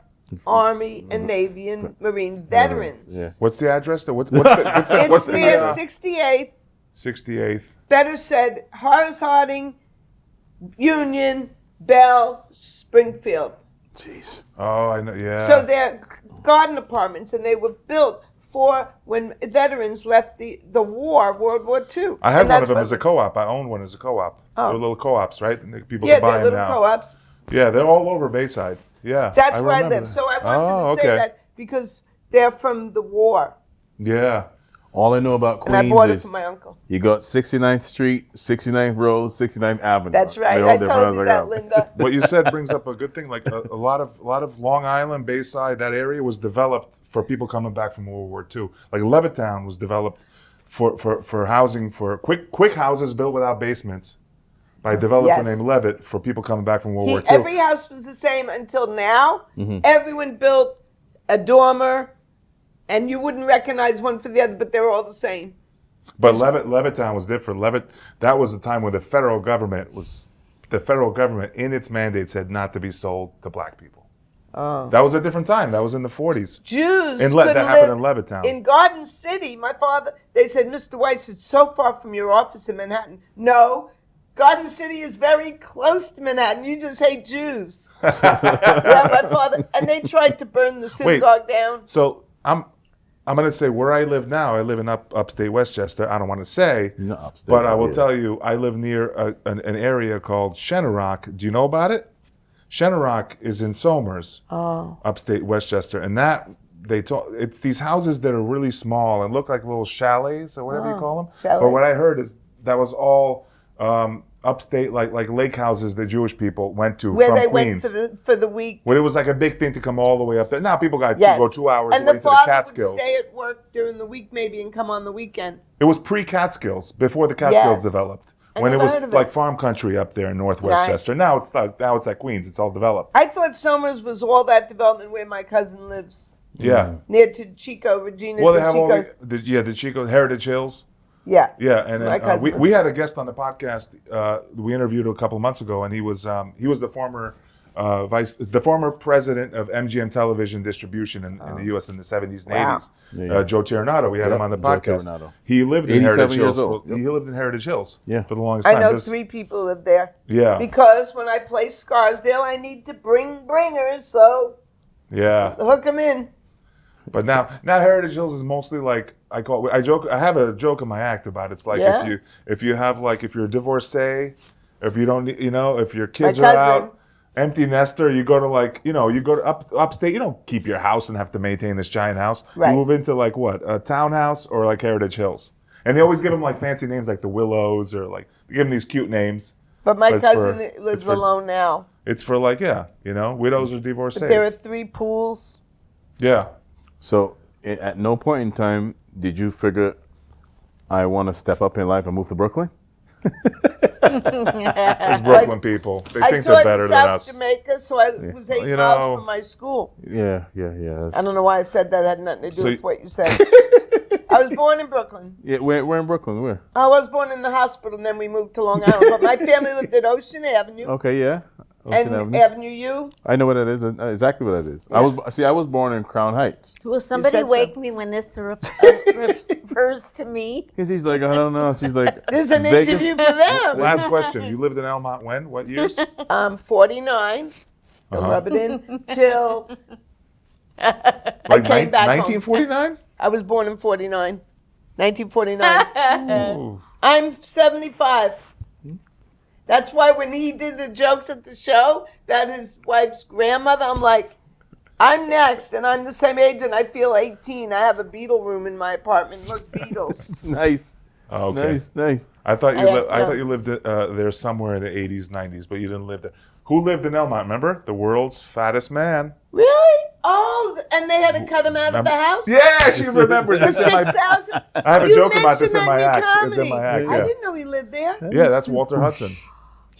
Speaker 3: Army and Navy and Marine veterans.
Speaker 1: Yeah.
Speaker 2: What's the address? What's the
Speaker 3: It's near 68th.
Speaker 2: 68th.
Speaker 3: Better said, Horace Harding, Union, Bell, Springfield.
Speaker 1: Jeez.
Speaker 2: Oh, I know. Yeah.
Speaker 3: So they're garden apartments, and they were built for when veterans left the war, World War II.
Speaker 2: I had
Speaker 3: And
Speaker 2: one
Speaker 3: that's
Speaker 2: of them
Speaker 3: what-
Speaker 2: as a co-op. I owned one as a co-op.
Speaker 3: Oh.
Speaker 2: They're little co-ops, right? And people
Speaker 3: Yeah,
Speaker 2: can buy
Speaker 3: they're
Speaker 2: them
Speaker 3: little
Speaker 2: now.
Speaker 3: co-ops.
Speaker 2: Yeah, they're all over Bayside. Yeah.
Speaker 3: That's where I
Speaker 2: remember
Speaker 3: live.
Speaker 2: that.
Speaker 3: So I wanted to say that because they're from the war,
Speaker 2: Yeah.
Speaker 1: All I know about
Speaker 3: and I
Speaker 1: Queens
Speaker 3: bought it
Speaker 1: is
Speaker 3: from my uncle.
Speaker 1: you got 69th Street, 69th Road, 69th Avenue.
Speaker 3: That's right.
Speaker 1: They're all
Speaker 3: I
Speaker 1: different.
Speaker 3: told you
Speaker 1: was
Speaker 3: that,
Speaker 1: like,
Speaker 3: Linda.
Speaker 2: What you said brings up a good thing. Like a lot of Long Island, Bayside, that area was developed for people coming back from World War II. Like Levittown was developed for housing for quick houses built without basements by a developer
Speaker 3: Yes.
Speaker 2: named Levitt for people coming back from World War II.
Speaker 3: Every house was the same until now. Everyone built a dormer, and you wouldn't recognize one for the other, but they were all the same.
Speaker 2: But Levittown was different. That was the time where the federal government in its mandate said not to be sold to black people. Oh. That was a different time. That was in the 40s.
Speaker 3: Jews
Speaker 2: That
Speaker 3: couldn't
Speaker 2: happened
Speaker 3: live
Speaker 2: in Levittown.
Speaker 3: in Garden City. My father, they said, Mr. Weiss, it's so far from your office in Manhattan. No, Garden City is very close to Manhattan. You just hate Jews. Yeah, my father, and they tried to burn the synagogue down.
Speaker 2: So I'm going to say where I live now. I live in upstate Westchester. I don't want to say,
Speaker 1: Not upstate,
Speaker 2: but I will
Speaker 1: yeah.
Speaker 2: tell you, I live near an area called Shenorock. Do you know about it? Shenorock is in Somers, upstate Westchester, and it's these houses that are really small and look like little chalets or whatever you call them.
Speaker 3: Chalet.
Speaker 2: But what I heard is that was all upstate, like lake houses that Jewish people went to
Speaker 3: Where
Speaker 2: from
Speaker 3: they
Speaker 2: Queens.
Speaker 3: went for the week.
Speaker 2: When it was like a big thing to come all the way up there. Now people got
Speaker 3: Yes.
Speaker 2: to go 2 hours
Speaker 3: and
Speaker 2: away
Speaker 3: the
Speaker 2: to the
Speaker 3: father
Speaker 2: Catskills.
Speaker 3: would stay at work during the week maybe and come on the weekend.
Speaker 2: It was pre-Catskills, before the Catskills
Speaker 3: Yes.
Speaker 2: developed.
Speaker 3: I
Speaker 2: When it
Speaker 3: never
Speaker 2: was
Speaker 3: heard of
Speaker 2: like
Speaker 3: it.
Speaker 2: farm country up there in North
Speaker 3: Right.
Speaker 2: Westchester. Now it's at Queens. It's all developed.
Speaker 3: I thought Somers was all that development where my cousin lives,
Speaker 2: Yeah.
Speaker 3: near to Chico, Regina.
Speaker 2: Well, they
Speaker 3: to
Speaker 2: have all
Speaker 3: Chico.
Speaker 2: the Chico Heritage Hills.
Speaker 3: Yeah.
Speaker 2: Yeah, and
Speaker 3: My
Speaker 2: then,
Speaker 3: cousin
Speaker 2: we had a guest on the podcast. We interviewed a couple of months ago, and he was the former president of MGM Television Distribution in the U.S. in the 70s and
Speaker 3: Wow.
Speaker 2: 80s.
Speaker 1: Yeah.
Speaker 2: Joe Terranato. We had him on the
Speaker 1: Joe
Speaker 2: podcast.
Speaker 1: Terranato.
Speaker 2: He lived in
Speaker 1: 87
Speaker 2: Heritage
Speaker 1: years
Speaker 2: Hills.
Speaker 1: old.
Speaker 2: He lived in Heritage Hills.
Speaker 1: Yeah.
Speaker 2: For the longest
Speaker 3: I
Speaker 2: time.
Speaker 3: know
Speaker 2: There's-
Speaker 3: 3 people live there.
Speaker 2: Yeah.
Speaker 3: Because when I play Scarsdale, I need to bring bringers, so
Speaker 2: Yeah.
Speaker 3: hook them in.
Speaker 2: But now Heritage Hills is mostly like I have a joke in my act about it. It's like
Speaker 3: Yeah?
Speaker 2: if you're a divorcee, if you don't if your kids
Speaker 3: My
Speaker 2: are
Speaker 3: cousin.
Speaker 2: out, empty nester, you go to upstate. You don't keep your house and have to maintain this giant house.
Speaker 3: Right.
Speaker 2: You move into like what, a townhouse or like Heritage Hills, and they always give them like fancy names like the Willows or like they give them these cute names.
Speaker 3: But my
Speaker 2: But it's
Speaker 3: cousin
Speaker 2: for-
Speaker 3: lives
Speaker 2: it's for-
Speaker 3: alone now.
Speaker 2: It's for like widows or divorcees.
Speaker 3: But there are 3 pools.
Speaker 2: Yeah.
Speaker 1: So at no point in time did you figure I want to step up in life and move to Brooklyn?
Speaker 2: It's Brooklyn people. They
Speaker 3: I
Speaker 2: think they're
Speaker 3: taught
Speaker 2: better
Speaker 3: in
Speaker 2: than
Speaker 3: South
Speaker 2: us.
Speaker 3: Jamaica, so I was 8
Speaker 2: You
Speaker 3: miles
Speaker 2: know-
Speaker 3: from my school.
Speaker 1: Yeah.
Speaker 3: I don't know why I said that. It had nothing to do
Speaker 2: So
Speaker 3: with what you said. I was born in Brooklyn.
Speaker 1: Yeah, we're in Brooklyn. Where?
Speaker 3: I was born in the hospital, and then we moved to Long Island. But my family lived at Ocean Avenue
Speaker 1: Okay, yeah. Ocean
Speaker 3: and
Speaker 1: Avenue.
Speaker 3: Avenue U.
Speaker 1: I know what that is. Exactly what that is. I was born in Crown Heights.
Speaker 4: Will somebody
Speaker 3: said so.
Speaker 4: wake me when this refers to me?
Speaker 1: Cause he's like, I don't know. She's like,
Speaker 3: There's an
Speaker 1: Vegas?
Speaker 3: interview for them.
Speaker 2: Last question. You lived in Elmont when? What years?
Speaker 3: 49. Don't rub it in. Till
Speaker 2: Like
Speaker 3: came back home.
Speaker 2: 1949?
Speaker 3: I was born in 49. 1949. I'm 75. That's why when he did the jokes at the show about his wife's grandmother, I'm like, I'm next, and I'm the same age, and I feel 18. I have a Beatle room in my apartment. Look, Beatles.
Speaker 1: nice,
Speaker 2: Oh, okay.
Speaker 1: nice.
Speaker 2: I thought
Speaker 3: I
Speaker 2: you lived there somewhere in the 80s, 90s, but you didn't live there. Who lived in Elmont? Remember the world's fattest man?
Speaker 3: Really? Oh, and they had to cut him out of the house?
Speaker 2: Yeah, she remembers.
Speaker 3: For
Speaker 2: It's in my-
Speaker 3: 6,000?
Speaker 2: I have a
Speaker 3: You
Speaker 2: joke about this in
Speaker 3: mentioned
Speaker 2: my
Speaker 3: that
Speaker 2: act.
Speaker 3: in
Speaker 2: It's in my
Speaker 3: comedy.
Speaker 2: act.
Speaker 3: I
Speaker 2: Yeah,
Speaker 3: didn't know he lived there.
Speaker 2: yeah, that's Walter Hudson.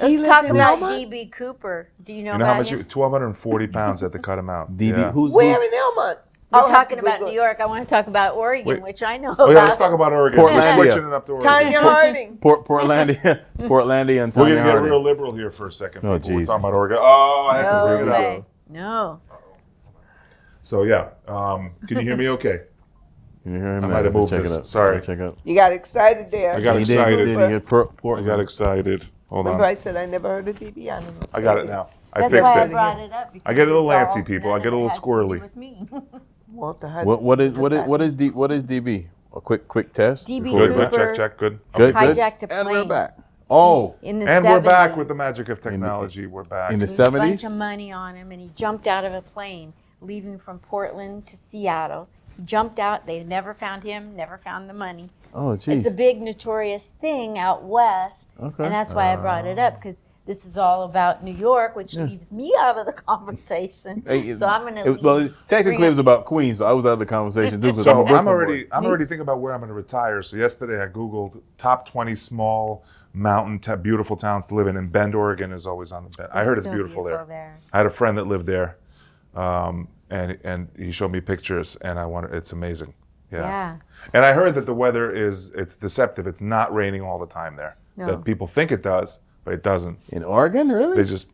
Speaker 4: He's
Speaker 3: lived
Speaker 4: talking
Speaker 3: in
Speaker 4: about
Speaker 3: Elmont?
Speaker 4: D.B. Cooper. Do you know
Speaker 2: You know
Speaker 4: about
Speaker 2: how much?
Speaker 4: him?
Speaker 2: 1,240 pounds had to cut him out.
Speaker 1: DB,
Speaker 2: Yeah.
Speaker 1: who's
Speaker 3: Where in Elmont?
Speaker 4: We're
Speaker 3: I'll have
Speaker 4: talking
Speaker 3: to
Speaker 4: about
Speaker 3: Google
Speaker 4: New
Speaker 3: it.
Speaker 4: York. I want to talk about Oregon,
Speaker 2: Wait.
Speaker 4: which I know
Speaker 2: Oh yeah,
Speaker 4: about.
Speaker 2: let's talk about Oregon. We're
Speaker 1: Portlandia.
Speaker 2: switching it up to Oregon.
Speaker 3: Tanya Harding.
Speaker 1: Portlandia, Portlandia, and
Speaker 2: We're
Speaker 1: Tanya
Speaker 2: gonna get
Speaker 1: Harding.
Speaker 2: real liberal here for a second.
Speaker 1: Oh,
Speaker 2: people. We're
Speaker 1: geez.
Speaker 2: talking about Oregon. Oh, I have to
Speaker 4: No
Speaker 2: bring it
Speaker 4: way.
Speaker 2: up.
Speaker 4: No.
Speaker 2: So yeah, can you hear me? Okay.
Speaker 1: Can you hear him?
Speaker 2: I might have moved
Speaker 1: Check
Speaker 2: this.
Speaker 1: it out.
Speaker 2: Sorry.
Speaker 1: Check it out.
Speaker 3: You got excited there.
Speaker 2: I got
Speaker 1: He did,
Speaker 2: excited.
Speaker 1: he did. He had
Speaker 2: I
Speaker 1: Portland.
Speaker 2: got excited. Hold
Speaker 3: Remember
Speaker 2: on.
Speaker 3: I said I never heard of DB? I don't know.
Speaker 2: I got it now. I
Speaker 4: That's
Speaker 2: fixed
Speaker 4: why I
Speaker 2: it.
Speaker 4: brought it up.
Speaker 2: I get a little
Speaker 4: because it's
Speaker 2: antsy,
Speaker 4: all-
Speaker 2: people. I
Speaker 4: none
Speaker 2: get a
Speaker 4: of
Speaker 2: little
Speaker 4: it has to do
Speaker 2: squirrely.
Speaker 4: with me.
Speaker 3: Walter Hudson.
Speaker 1: What is DB? A quick test.
Speaker 4: DB
Speaker 1: before we
Speaker 2: Good,
Speaker 1: go?
Speaker 2: good.
Speaker 4: Cooper.
Speaker 2: Check. Good.
Speaker 1: Good, good.
Speaker 4: Hijacked a
Speaker 1: And we're
Speaker 4: plane.
Speaker 1: back. Oh,
Speaker 4: In the
Speaker 2: And
Speaker 4: 70s.
Speaker 2: we're back with the magic of technology. We're back.
Speaker 1: in the
Speaker 4: There was a bunch
Speaker 1: '70s.
Speaker 4: of money on him, and he jumped out of a plane leaving from Portland to Seattle. He jumped out. They never found him, never found the money.
Speaker 1: Oh,
Speaker 4: It's a
Speaker 1: jeez.
Speaker 4: big notorious thing out west,
Speaker 1: Okay.
Speaker 4: and that's why I brought it up, because this is all about New York, which leaves me out of the conversation.
Speaker 1: Hey,
Speaker 4: So I'm going
Speaker 1: Well, technically it was about Queens, so I was out of the conversation too. 'Cause
Speaker 2: So
Speaker 1: I'm a Brooklyn boy.
Speaker 2: I'm already thinking about where I'm going to retire. So yesterday I Googled top 20 small mountain beautiful towns to live in, and Bend, Oregon is always on the bed. I heard it's
Speaker 4: so
Speaker 2: beautiful there.
Speaker 4: there.
Speaker 2: I had a friend that lived there, and he showed me pictures, and it's amazing.
Speaker 4: Yeah.
Speaker 2: And I heard that the weather it's deceptive. It's not raining all the time there.
Speaker 4: No.
Speaker 2: That people think it does, but it doesn't.
Speaker 1: In Oregon, really?
Speaker 2: They just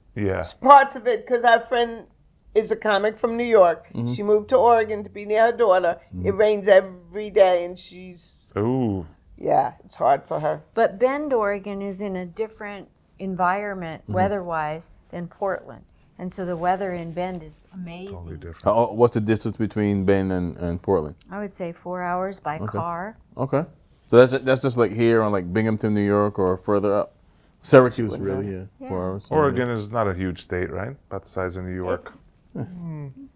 Speaker 3: Parts of it, because our friend is a comic from New York.
Speaker 2: Mm-hmm.
Speaker 3: She moved to Oregon to be near her daughter. It rains every day, and she's,
Speaker 2: Ooh.
Speaker 3: yeah, it's hard for her.
Speaker 4: But Bend, Oregon is in a different environment weather-wise than Portland. And so the weather in Bend is amazing.
Speaker 2: Totally different.
Speaker 1: What's the distance between Bend and Portland?
Speaker 4: I would say 4 hours by car.
Speaker 1: Okay, so that's just like here on like Binghamton, New York, or further up. Syracuse, really, yeah.
Speaker 4: Yeah.
Speaker 1: 4 hours.
Speaker 2: Oregon is not a huge state, right? About the size of New York.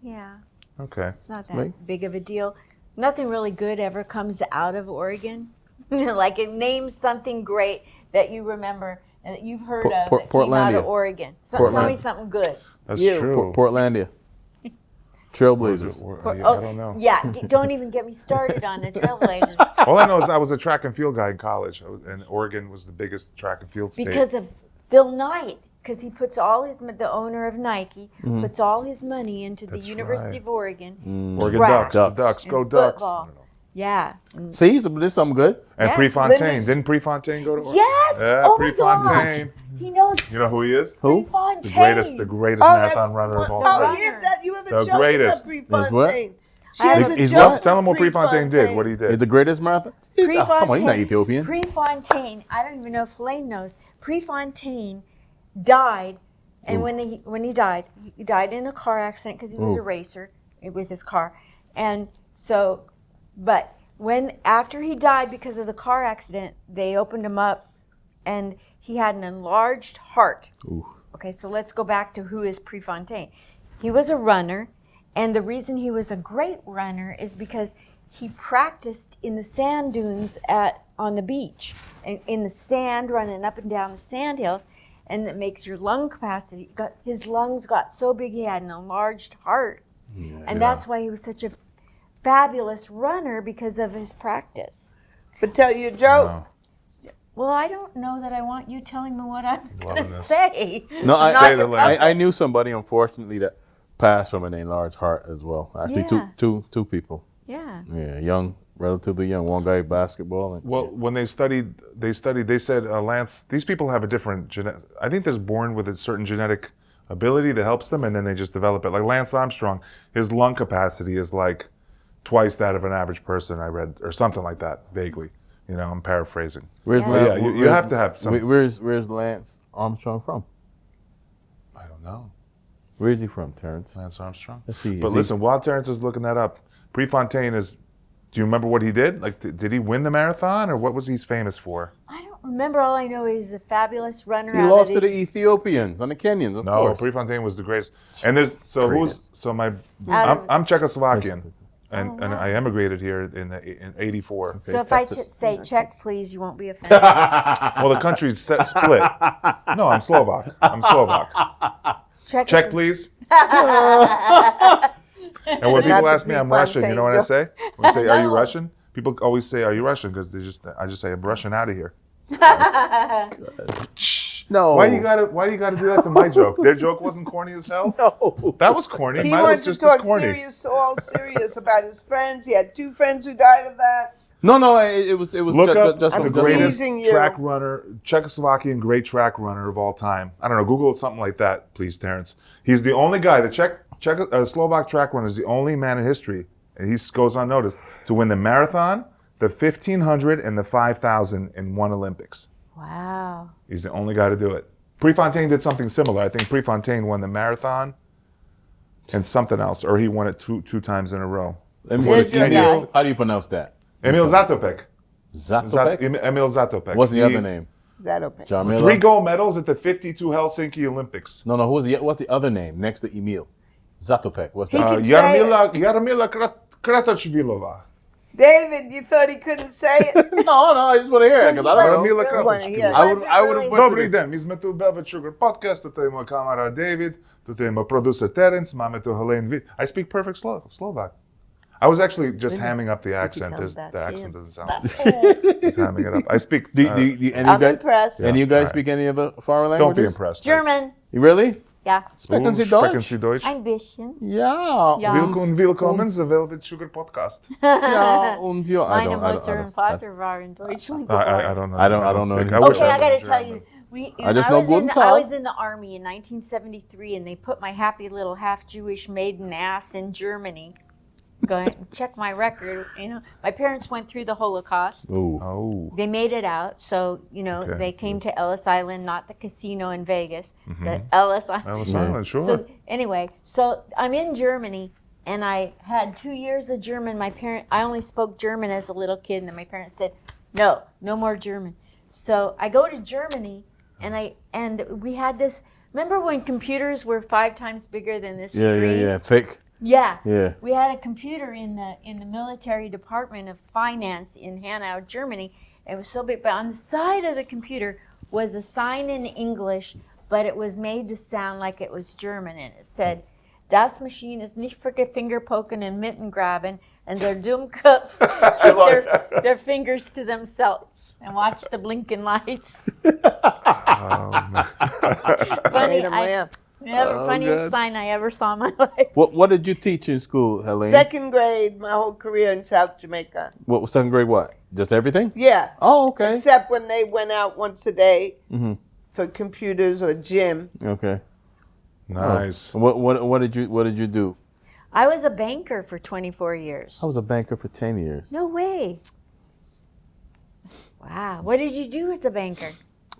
Speaker 4: Yeah,
Speaker 2: Okay.
Speaker 4: it's not that
Speaker 1: Right.
Speaker 4: big of a deal. Nothing really good ever comes out of Oregon. Like it names something great that you remember and that you've heard of that came out
Speaker 1: Portlandia.
Speaker 4: of Oregon. So tell me
Speaker 1: Portland.
Speaker 4: something good.
Speaker 2: That's
Speaker 3: You.
Speaker 2: true.
Speaker 1: Portlandia. Trailblazers.
Speaker 2: I don't know.
Speaker 4: Yeah, don't even get me started on the Trailblazers.
Speaker 2: All I know is I was a track and field guy in college, and Oregon was the biggest track and field state.
Speaker 4: Because of Phil Knight, because he puts all his, the owner of Nike, puts all his money into the
Speaker 2: That's
Speaker 4: University
Speaker 2: right.
Speaker 4: of Oregon.
Speaker 2: Oregon
Speaker 4: track
Speaker 2: Ducks, the Ducks,
Speaker 4: and
Speaker 2: go Ducks.
Speaker 4: football. Yeah. And
Speaker 1: See, there's something good.
Speaker 2: And
Speaker 4: Yes,
Speaker 2: Prefontaine.
Speaker 3: Linda's-
Speaker 2: Didn't Prefontaine go to Oregon?
Speaker 4: yes!
Speaker 2: Yeah,
Speaker 4: Oh my gosh!
Speaker 2: Prefontaine.
Speaker 4: He knows
Speaker 2: You know who he is?
Speaker 1: Who?
Speaker 4: Prefontaine.
Speaker 2: The greatest
Speaker 3: Oh, that's
Speaker 2: marathon runner of all
Speaker 3: oh,
Speaker 2: time.
Speaker 3: yeah, that you have a
Speaker 2: The
Speaker 3: joke
Speaker 2: greatest.
Speaker 3: about
Speaker 1: Is what?
Speaker 3: Prefontaine. She
Speaker 4: I
Speaker 3: has
Speaker 4: have
Speaker 3: a
Speaker 1: Is
Speaker 3: joke
Speaker 1: what?
Speaker 2: Tell him what
Speaker 3: with
Speaker 2: Prefontaine did. What he
Speaker 1: Is
Speaker 2: did.
Speaker 1: the greatest marathon? Oh, come on, he's not Ethiopian.
Speaker 4: Prefontaine. I don't even know if Helaine knows. Prefontaine died, and when he died in a car accident because he was a racer with his car, and so, but after he died because of the car accident, they opened him up, and he had an enlarged heart.
Speaker 1: Ooh.
Speaker 4: Okay, so let's go back to who is Prefontaine. He was a runner, and the reason he was a great runner is because he practiced in the sand dunes on the beach, in the sand, running up and down the sand hills, and it makes your lung capacity. His lungs got so big he had an enlarged heart, and that's why he was such a fabulous runner because of his practice.
Speaker 3: But tell you a joke.
Speaker 2: Wow.
Speaker 4: Well, I don't know that I want you telling me what I'm going to
Speaker 2: Loving this.
Speaker 4: say.
Speaker 1: No,
Speaker 2: Say the last.
Speaker 1: I knew somebody, unfortunately, that passed from an enlarged heart as well. Actually,
Speaker 4: Yeah.
Speaker 1: two people.
Speaker 4: Yeah.
Speaker 1: Yeah, young, relatively young. One guy basketball. And,
Speaker 2: Well, when they studied, they said, Lance, these people have a different genetic, I think they're born with a certain genetic ability that helps them, and then they just develop it. Like Lance Armstrong, his lung capacity is like twice that of an average person, I read, or something like that, vaguely. You know, I'm paraphrasing.
Speaker 1: where's
Speaker 4: Yeah.
Speaker 1: Lance?
Speaker 2: Yeah, you have to have some.
Speaker 1: Where's Lance Armstrong from?
Speaker 2: I don't know.
Speaker 1: Where is he from, Terrence?
Speaker 2: Lance Armstrong.
Speaker 1: Let's see.
Speaker 2: But
Speaker 1: is he-
Speaker 2: listen, while Terrence is looking that up, Prefontaine is, do you remember what he did? Like, did he win the marathon, or what was he famous for?
Speaker 4: I don't remember. All I know is he's a fabulous runner.
Speaker 1: he
Speaker 4: out
Speaker 1: lost
Speaker 4: of
Speaker 1: to the Ethiopians and the Kenyans, of
Speaker 2: No,
Speaker 1: course.
Speaker 2: Prefontaine was the greatest. And there's, so
Speaker 1: Greatest.
Speaker 2: who's, so my,
Speaker 4: Out of-
Speaker 2: I'm Czechoslovakian. and
Speaker 4: wow.
Speaker 2: I emigrated here in '84.
Speaker 4: So if
Speaker 1: Texas.
Speaker 4: I say check, please, you won't be offended.
Speaker 2: Well, the country's split. No, I'm Slovak. Check, please. And when people ask me I'm Russian, you know what I say? When I say, "Are you Russian?" People always say, "Are you Russian?" Because I just say, "I'm Russian out of here."
Speaker 1: No.
Speaker 2: Why you gotta do that to my joke? Their joke wasn't corny as hell.
Speaker 1: No.
Speaker 2: That was corny.
Speaker 3: He
Speaker 2: Mine
Speaker 3: wanted
Speaker 2: was
Speaker 3: to
Speaker 2: just as
Speaker 3: talk
Speaker 2: corny.
Speaker 3: all serious about his friends. He had 2 friends who died of that.
Speaker 1: No. It was
Speaker 2: Look up
Speaker 1: just
Speaker 2: the
Speaker 3: I'm
Speaker 2: greatest
Speaker 3: teasing you.
Speaker 2: track runner, Czechoslovakian great track runner of all time. I don't know. Google something like that, please, Terrence. He's the only guy. The Slovak track runner is the only man in history, and he goes unnoticed, to win the marathon, the 1500, and the 5000 in one Olympics.
Speaker 4: Wow.
Speaker 2: He's the only guy to do it. Prefontaine did something similar. I think Prefontaine won the marathon and something else, or he won it two times in a row.
Speaker 1: Let me
Speaker 3: Where's
Speaker 1: see.
Speaker 3: your guy?
Speaker 1: How do you pronounce that?
Speaker 2: Emil Zatopek.
Speaker 1: Zatopek?
Speaker 2: Emil Zatopek.
Speaker 1: What's the other name?
Speaker 3: Zatopek.
Speaker 1: Jarmila?
Speaker 2: 3 gold medals at the 52 Helsinki Olympics.
Speaker 1: No. What's the other name next to Emil? Zatopek. What's
Speaker 3: He
Speaker 1: that?
Speaker 3: can say it.
Speaker 2: Jarmila Kratochvilova.
Speaker 3: David, you thought he couldn't say it?
Speaker 1: No, I just want to hear it because I don't know.
Speaker 2: Jarmila
Speaker 3: You wanna hear it.
Speaker 2: Kratochvilova.
Speaker 1: I would have
Speaker 2: Dobrý deň, my sme tu Velvet Sugar Podcast, toto je môj kamarát David, toto je môj producer Terence, máme tu Helaine Witt. I speak perfect Slovak. I was actually just hamming up the accent. The accent doesn't sound just hamming it up. I speak.
Speaker 1: Do any
Speaker 3: I'm
Speaker 1: you guys,
Speaker 3: impressed.
Speaker 1: any you guys
Speaker 2: Alright.
Speaker 1: speak any other foreign
Speaker 2: Don't be
Speaker 1: languages?
Speaker 2: impressed.
Speaker 4: German.
Speaker 1: You really?
Speaker 4: Yeah.
Speaker 1: Sprechen Sie
Speaker 2: Sprechen
Speaker 1: Deutsch?
Speaker 2: Sie Deutsch?
Speaker 4: Ein bisschen.
Speaker 1: Ja.
Speaker 4: Ja.
Speaker 2: Willkommen zu Velvet Sugar Podcast.
Speaker 1: Ja, und ja. I
Speaker 4: Meine
Speaker 1: don't
Speaker 4: Mutter und
Speaker 1: understand.
Speaker 4: Vater waren Deutschland.
Speaker 2: I don't know.
Speaker 1: I don't know
Speaker 2: speak-
Speaker 1: any-
Speaker 2: wish
Speaker 4: Okay, I gotta
Speaker 2: knew
Speaker 4: tell
Speaker 2: German.
Speaker 4: you.
Speaker 1: I just know Guten
Speaker 4: I
Speaker 1: Tag.
Speaker 4: was in the army in 1973, and they put my happy little half-Jewish maiden ass in Germany. Go ahead and check my record. You know, my parents went through the Holocaust.
Speaker 1: Ooh.
Speaker 2: Oh.
Speaker 4: They made it out, so
Speaker 2: Okay.
Speaker 4: they came to Ellis Island, not the casino in Vegas, the Ellis Island.
Speaker 2: Ellis Island, sure.
Speaker 4: So anyway, so I'm in Germany, and I had 2 years of German. I only spoke German as a little kid, and then my parents said, no more German. So I go to Germany, and we had this. Remember when computers were 5 times bigger than this screen?
Speaker 1: Yeah. Thick.
Speaker 4: Yeah.
Speaker 1: Yeah.
Speaker 4: We had a computer in the military department of finance in Hanau, Germany. It was so big, but on the side of the computer was a sign in English, but it was made to sound like it was German, and it said, "Das Maschine ist nicht für Fingerpoken and mitten graben, and their Dummkopf keep their fingers to themselves and watch the blinking lights." Funny,
Speaker 3: Made him laugh.
Speaker 4: funniest
Speaker 1: God.
Speaker 4: sign I ever saw in my life.
Speaker 1: What did you teach in school, Helaine?
Speaker 3: 2nd grade, my whole career in South Jamaica.
Speaker 1: What was 2nd grade? What? Just everything?
Speaker 3: Yeah.
Speaker 1: Oh, okay.
Speaker 3: Except when they went out once a day
Speaker 1: Mhm.
Speaker 3: for computers or gym.
Speaker 1: Okay.
Speaker 2: Nice.
Speaker 1: What did you do?
Speaker 4: I was a banker for 24 years.
Speaker 1: I was a banker for 10 years.
Speaker 4: No way. Wow. What did you do as a banker?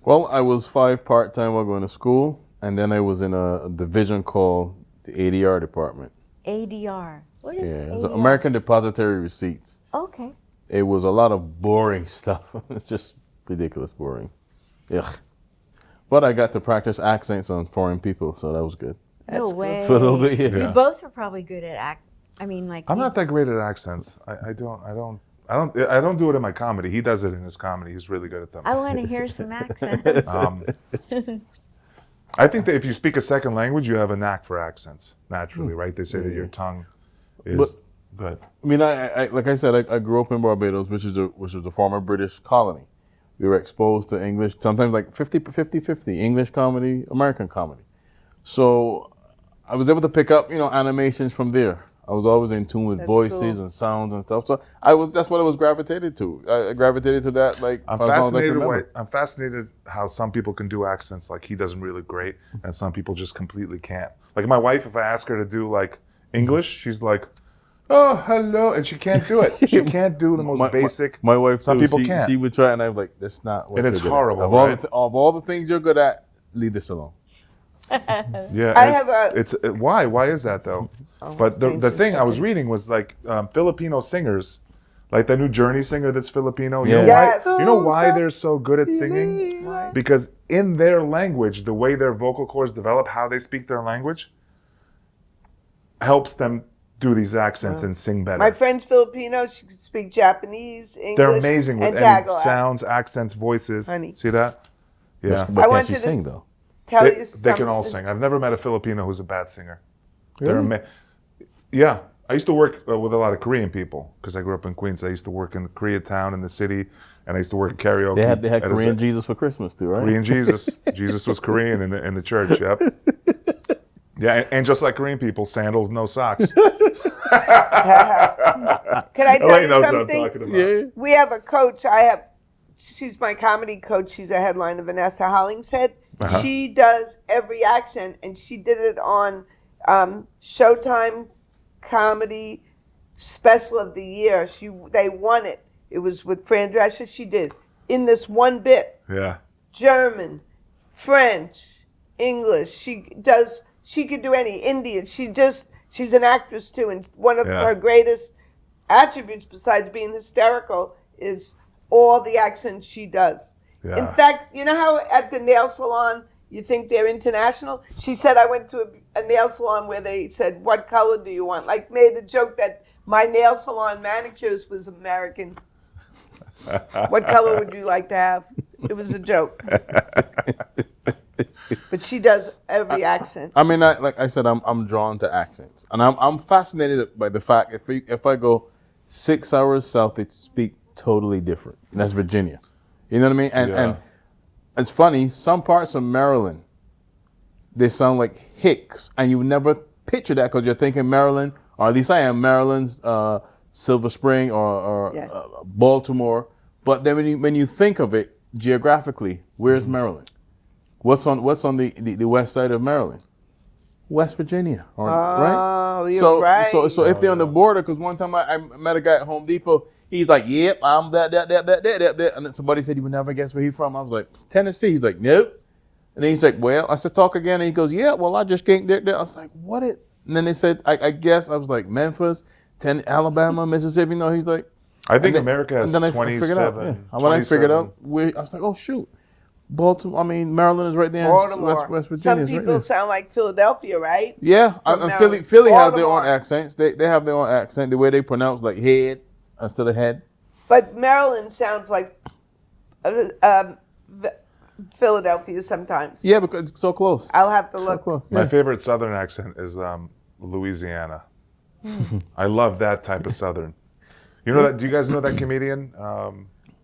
Speaker 1: Well, I was 5 part-time while going to school, and then I was in a division called the ADR department.
Speaker 4: ADR. What is
Speaker 1: Yeah, it
Speaker 4: ADR?
Speaker 1: was American Depository Receipts.
Speaker 4: Okay.
Speaker 1: It was a lot of boring stuff. It's just ridiculous boring. Ugh. But I got to practice accents on foreign people, so that was good.
Speaker 4: No way.
Speaker 1: For a little bit, yeah.
Speaker 4: You both were probably good at
Speaker 2: I'm not that great at accents. I don't do it in my comedy. He does it in his comedy. He's really good at them.
Speaker 4: I want to hear some accents.
Speaker 2: I think that if you speak a second language, you have a knack for accents naturally, right? They say that your tongue is good.
Speaker 1: I mean, I like I said, I grew up in Barbados, which is a former British colony. We were exposed to English, sometimes like 50-50, English comedy, American comedy. So I was able to pick up, animations from there. I was always in tune with
Speaker 3: That's
Speaker 1: voices
Speaker 3: cool.
Speaker 1: and sounds and stuff. So that's what I was gravitated to. I gravitated to that
Speaker 2: I'm
Speaker 1: as long as I can
Speaker 2: fascinated.
Speaker 1: remember.
Speaker 2: I'm fascinated how some people can do accents like he does them really great, and some people just completely can't. Like my wife, if I ask her to do like English, she's like, "Oh, hello," and she can't do it. She can't do the most basic.
Speaker 1: My wife,
Speaker 2: Some
Speaker 1: too,
Speaker 2: people
Speaker 1: she,
Speaker 2: can't.
Speaker 1: She would try, and I'm like, "That's not what."
Speaker 2: And it's
Speaker 1: you're good at.
Speaker 2: horrible,
Speaker 1: Of all,
Speaker 2: right?
Speaker 1: of all the things you're good at, leave this alone.
Speaker 2: Yeah,
Speaker 3: I
Speaker 2: and
Speaker 3: have a-
Speaker 2: It's why? Why is that though? But the thing I was reading was like Filipino singers, like the new Journey singer that's Filipino. You know
Speaker 1: Yeah.
Speaker 2: why?
Speaker 3: Yes.
Speaker 2: You know why they're so good at singing?
Speaker 3: Why?
Speaker 2: Because in their language, the way their vocal cords develop, how they speak their language, helps them do these accents and sing better.
Speaker 3: My friend's Filipino. She can speak Japanese, English,
Speaker 2: They're amazing with
Speaker 3: and
Speaker 2: any
Speaker 3: Tagalog.
Speaker 2: sounds, accents, voices.
Speaker 3: Honey.
Speaker 2: See that? Yeah.
Speaker 1: But
Speaker 3: I
Speaker 1: can't she
Speaker 3: wanted to-
Speaker 1: sing though?
Speaker 3: Tell you
Speaker 2: They
Speaker 3: something.
Speaker 2: can all sing. I've never met a Filipino who's a bad singer. They're
Speaker 1: Really?
Speaker 2: Yeah. I used to work with a lot of Korean people because I grew up in Queens. I used to work in Koreatown in the city, and I used to work in karaoke.
Speaker 1: They had
Speaker 2: at a-
Speaker 1: Korean Jesus for Christmas too, right?
Speaker 2: Korean Jesus. Jesus was Korean in the church. Yep. Yeah, and just like Korean people, sandals, no socks.
Speaker 3: Can I tell
Speaker 2: Helaine
Speaker 3: you
Speaker 2: knows what I'm
Speaker 3: something?
Speaker 2: talking about.
Speaker 1: Yeah.
Speaker 3: We have a coach. She's my comedy coach. She's a headliner, Vanessa Hollingshead.
Speaker 2: Uh-huh.
Speaker 3: She does every accent, and she did it on Showtime Comedy Special of the Year. They won it. It was with Fran Drescher. She did in this one bit
Speaker 2: Yeah.
Speaker 3: German, French, English. She could do any Indian. She's an actress too, and one of
Speaker 2: Yeah.
Speaker 3: her greatest attributes, besides being hysterical, is all the accents she does.
Speaker 2: Yeah.
Speaker 3: In fact, you know how at the nail salon you think they're international? She said, I went to a nail salon where they said, what color do you want? Like made a joke that my nail salon manicures was American. What color would you like to have? It was a joke. But she does every accent.
Speaker 1: I mean, like I said, I'm drawn to accents, and I'm fascinated by the fact if I go 6 hours south, they speak totally different. And that's Virginia. You know what I mean? And it's funny. Some parts of Maryland, they sound like Hicks, and you would never picture that because you're thinking Maryland, or at least I am Maryland's Silver Spring or
Speaker 3: Yeah.
Speaker 1: Baltimore. But then when you think of it geographically, where's Maryland? What's on the west side of Maryland? West Virginia, right?
Speaker 3: Oh, you're
Speaker 1: So
Speaker 3: right.
Speaker 1: so if they're on the border, because one time I met a guy at Home Depot, he's like, "Yep, I'm that," and then somebody said, "You would never guess where he's from." I was like, "Tennessee." He's like, "Nope," and then he's like, "Well," I said, "Talk again," and he goes, "Yeah, well, I just can't." There. I was like, "What it?" And then they said, "I guess." I was like, "Memphis, Alabama, Mississippi." No, he's like.
Speaker 2: I think
Speaker 1: And then-
Speaker 2: America has
Speaker 1: and then I figured out,
Speaker 2: 27.
Speaker 1: yeah. When I figured
Speaker 2: 27.
Speaker 1: out, I was like, "Oh shoot, Baltimore." I mean, Maryland is right there.
Speaker 3: Baltimore.
Speaker 1: West Virginia
Speaker 3: Some
Speaker 1: is right
Speaker 3: people
Speaker 1: there.
Speaker 3: sound like Philadelphia, right?
Speaker 1: Yeah,
Speaker 3: from
Speaker 1: and
Speaker 3: Maryland.
Speaker 1: Philly has their own
Speaker 3: Baltimore.
Speaker 1: accents. They have their own accent. The way they pronounce like head instead of head.
Speaker 3: But Maryland sounds like Philadelphia sometimes.
Speaker 1: Yeah, because it's so close.
Speaker 3: I'll have to
Speaker 1: So
Speaker 3: look.
Speaker 1: close.
Speaker 2: My
Speaker 1: Yeah.
Speaker 2: favorite Southern accent is Louisiana. I love that type of Southern. You know that? Do you guys know that comedian?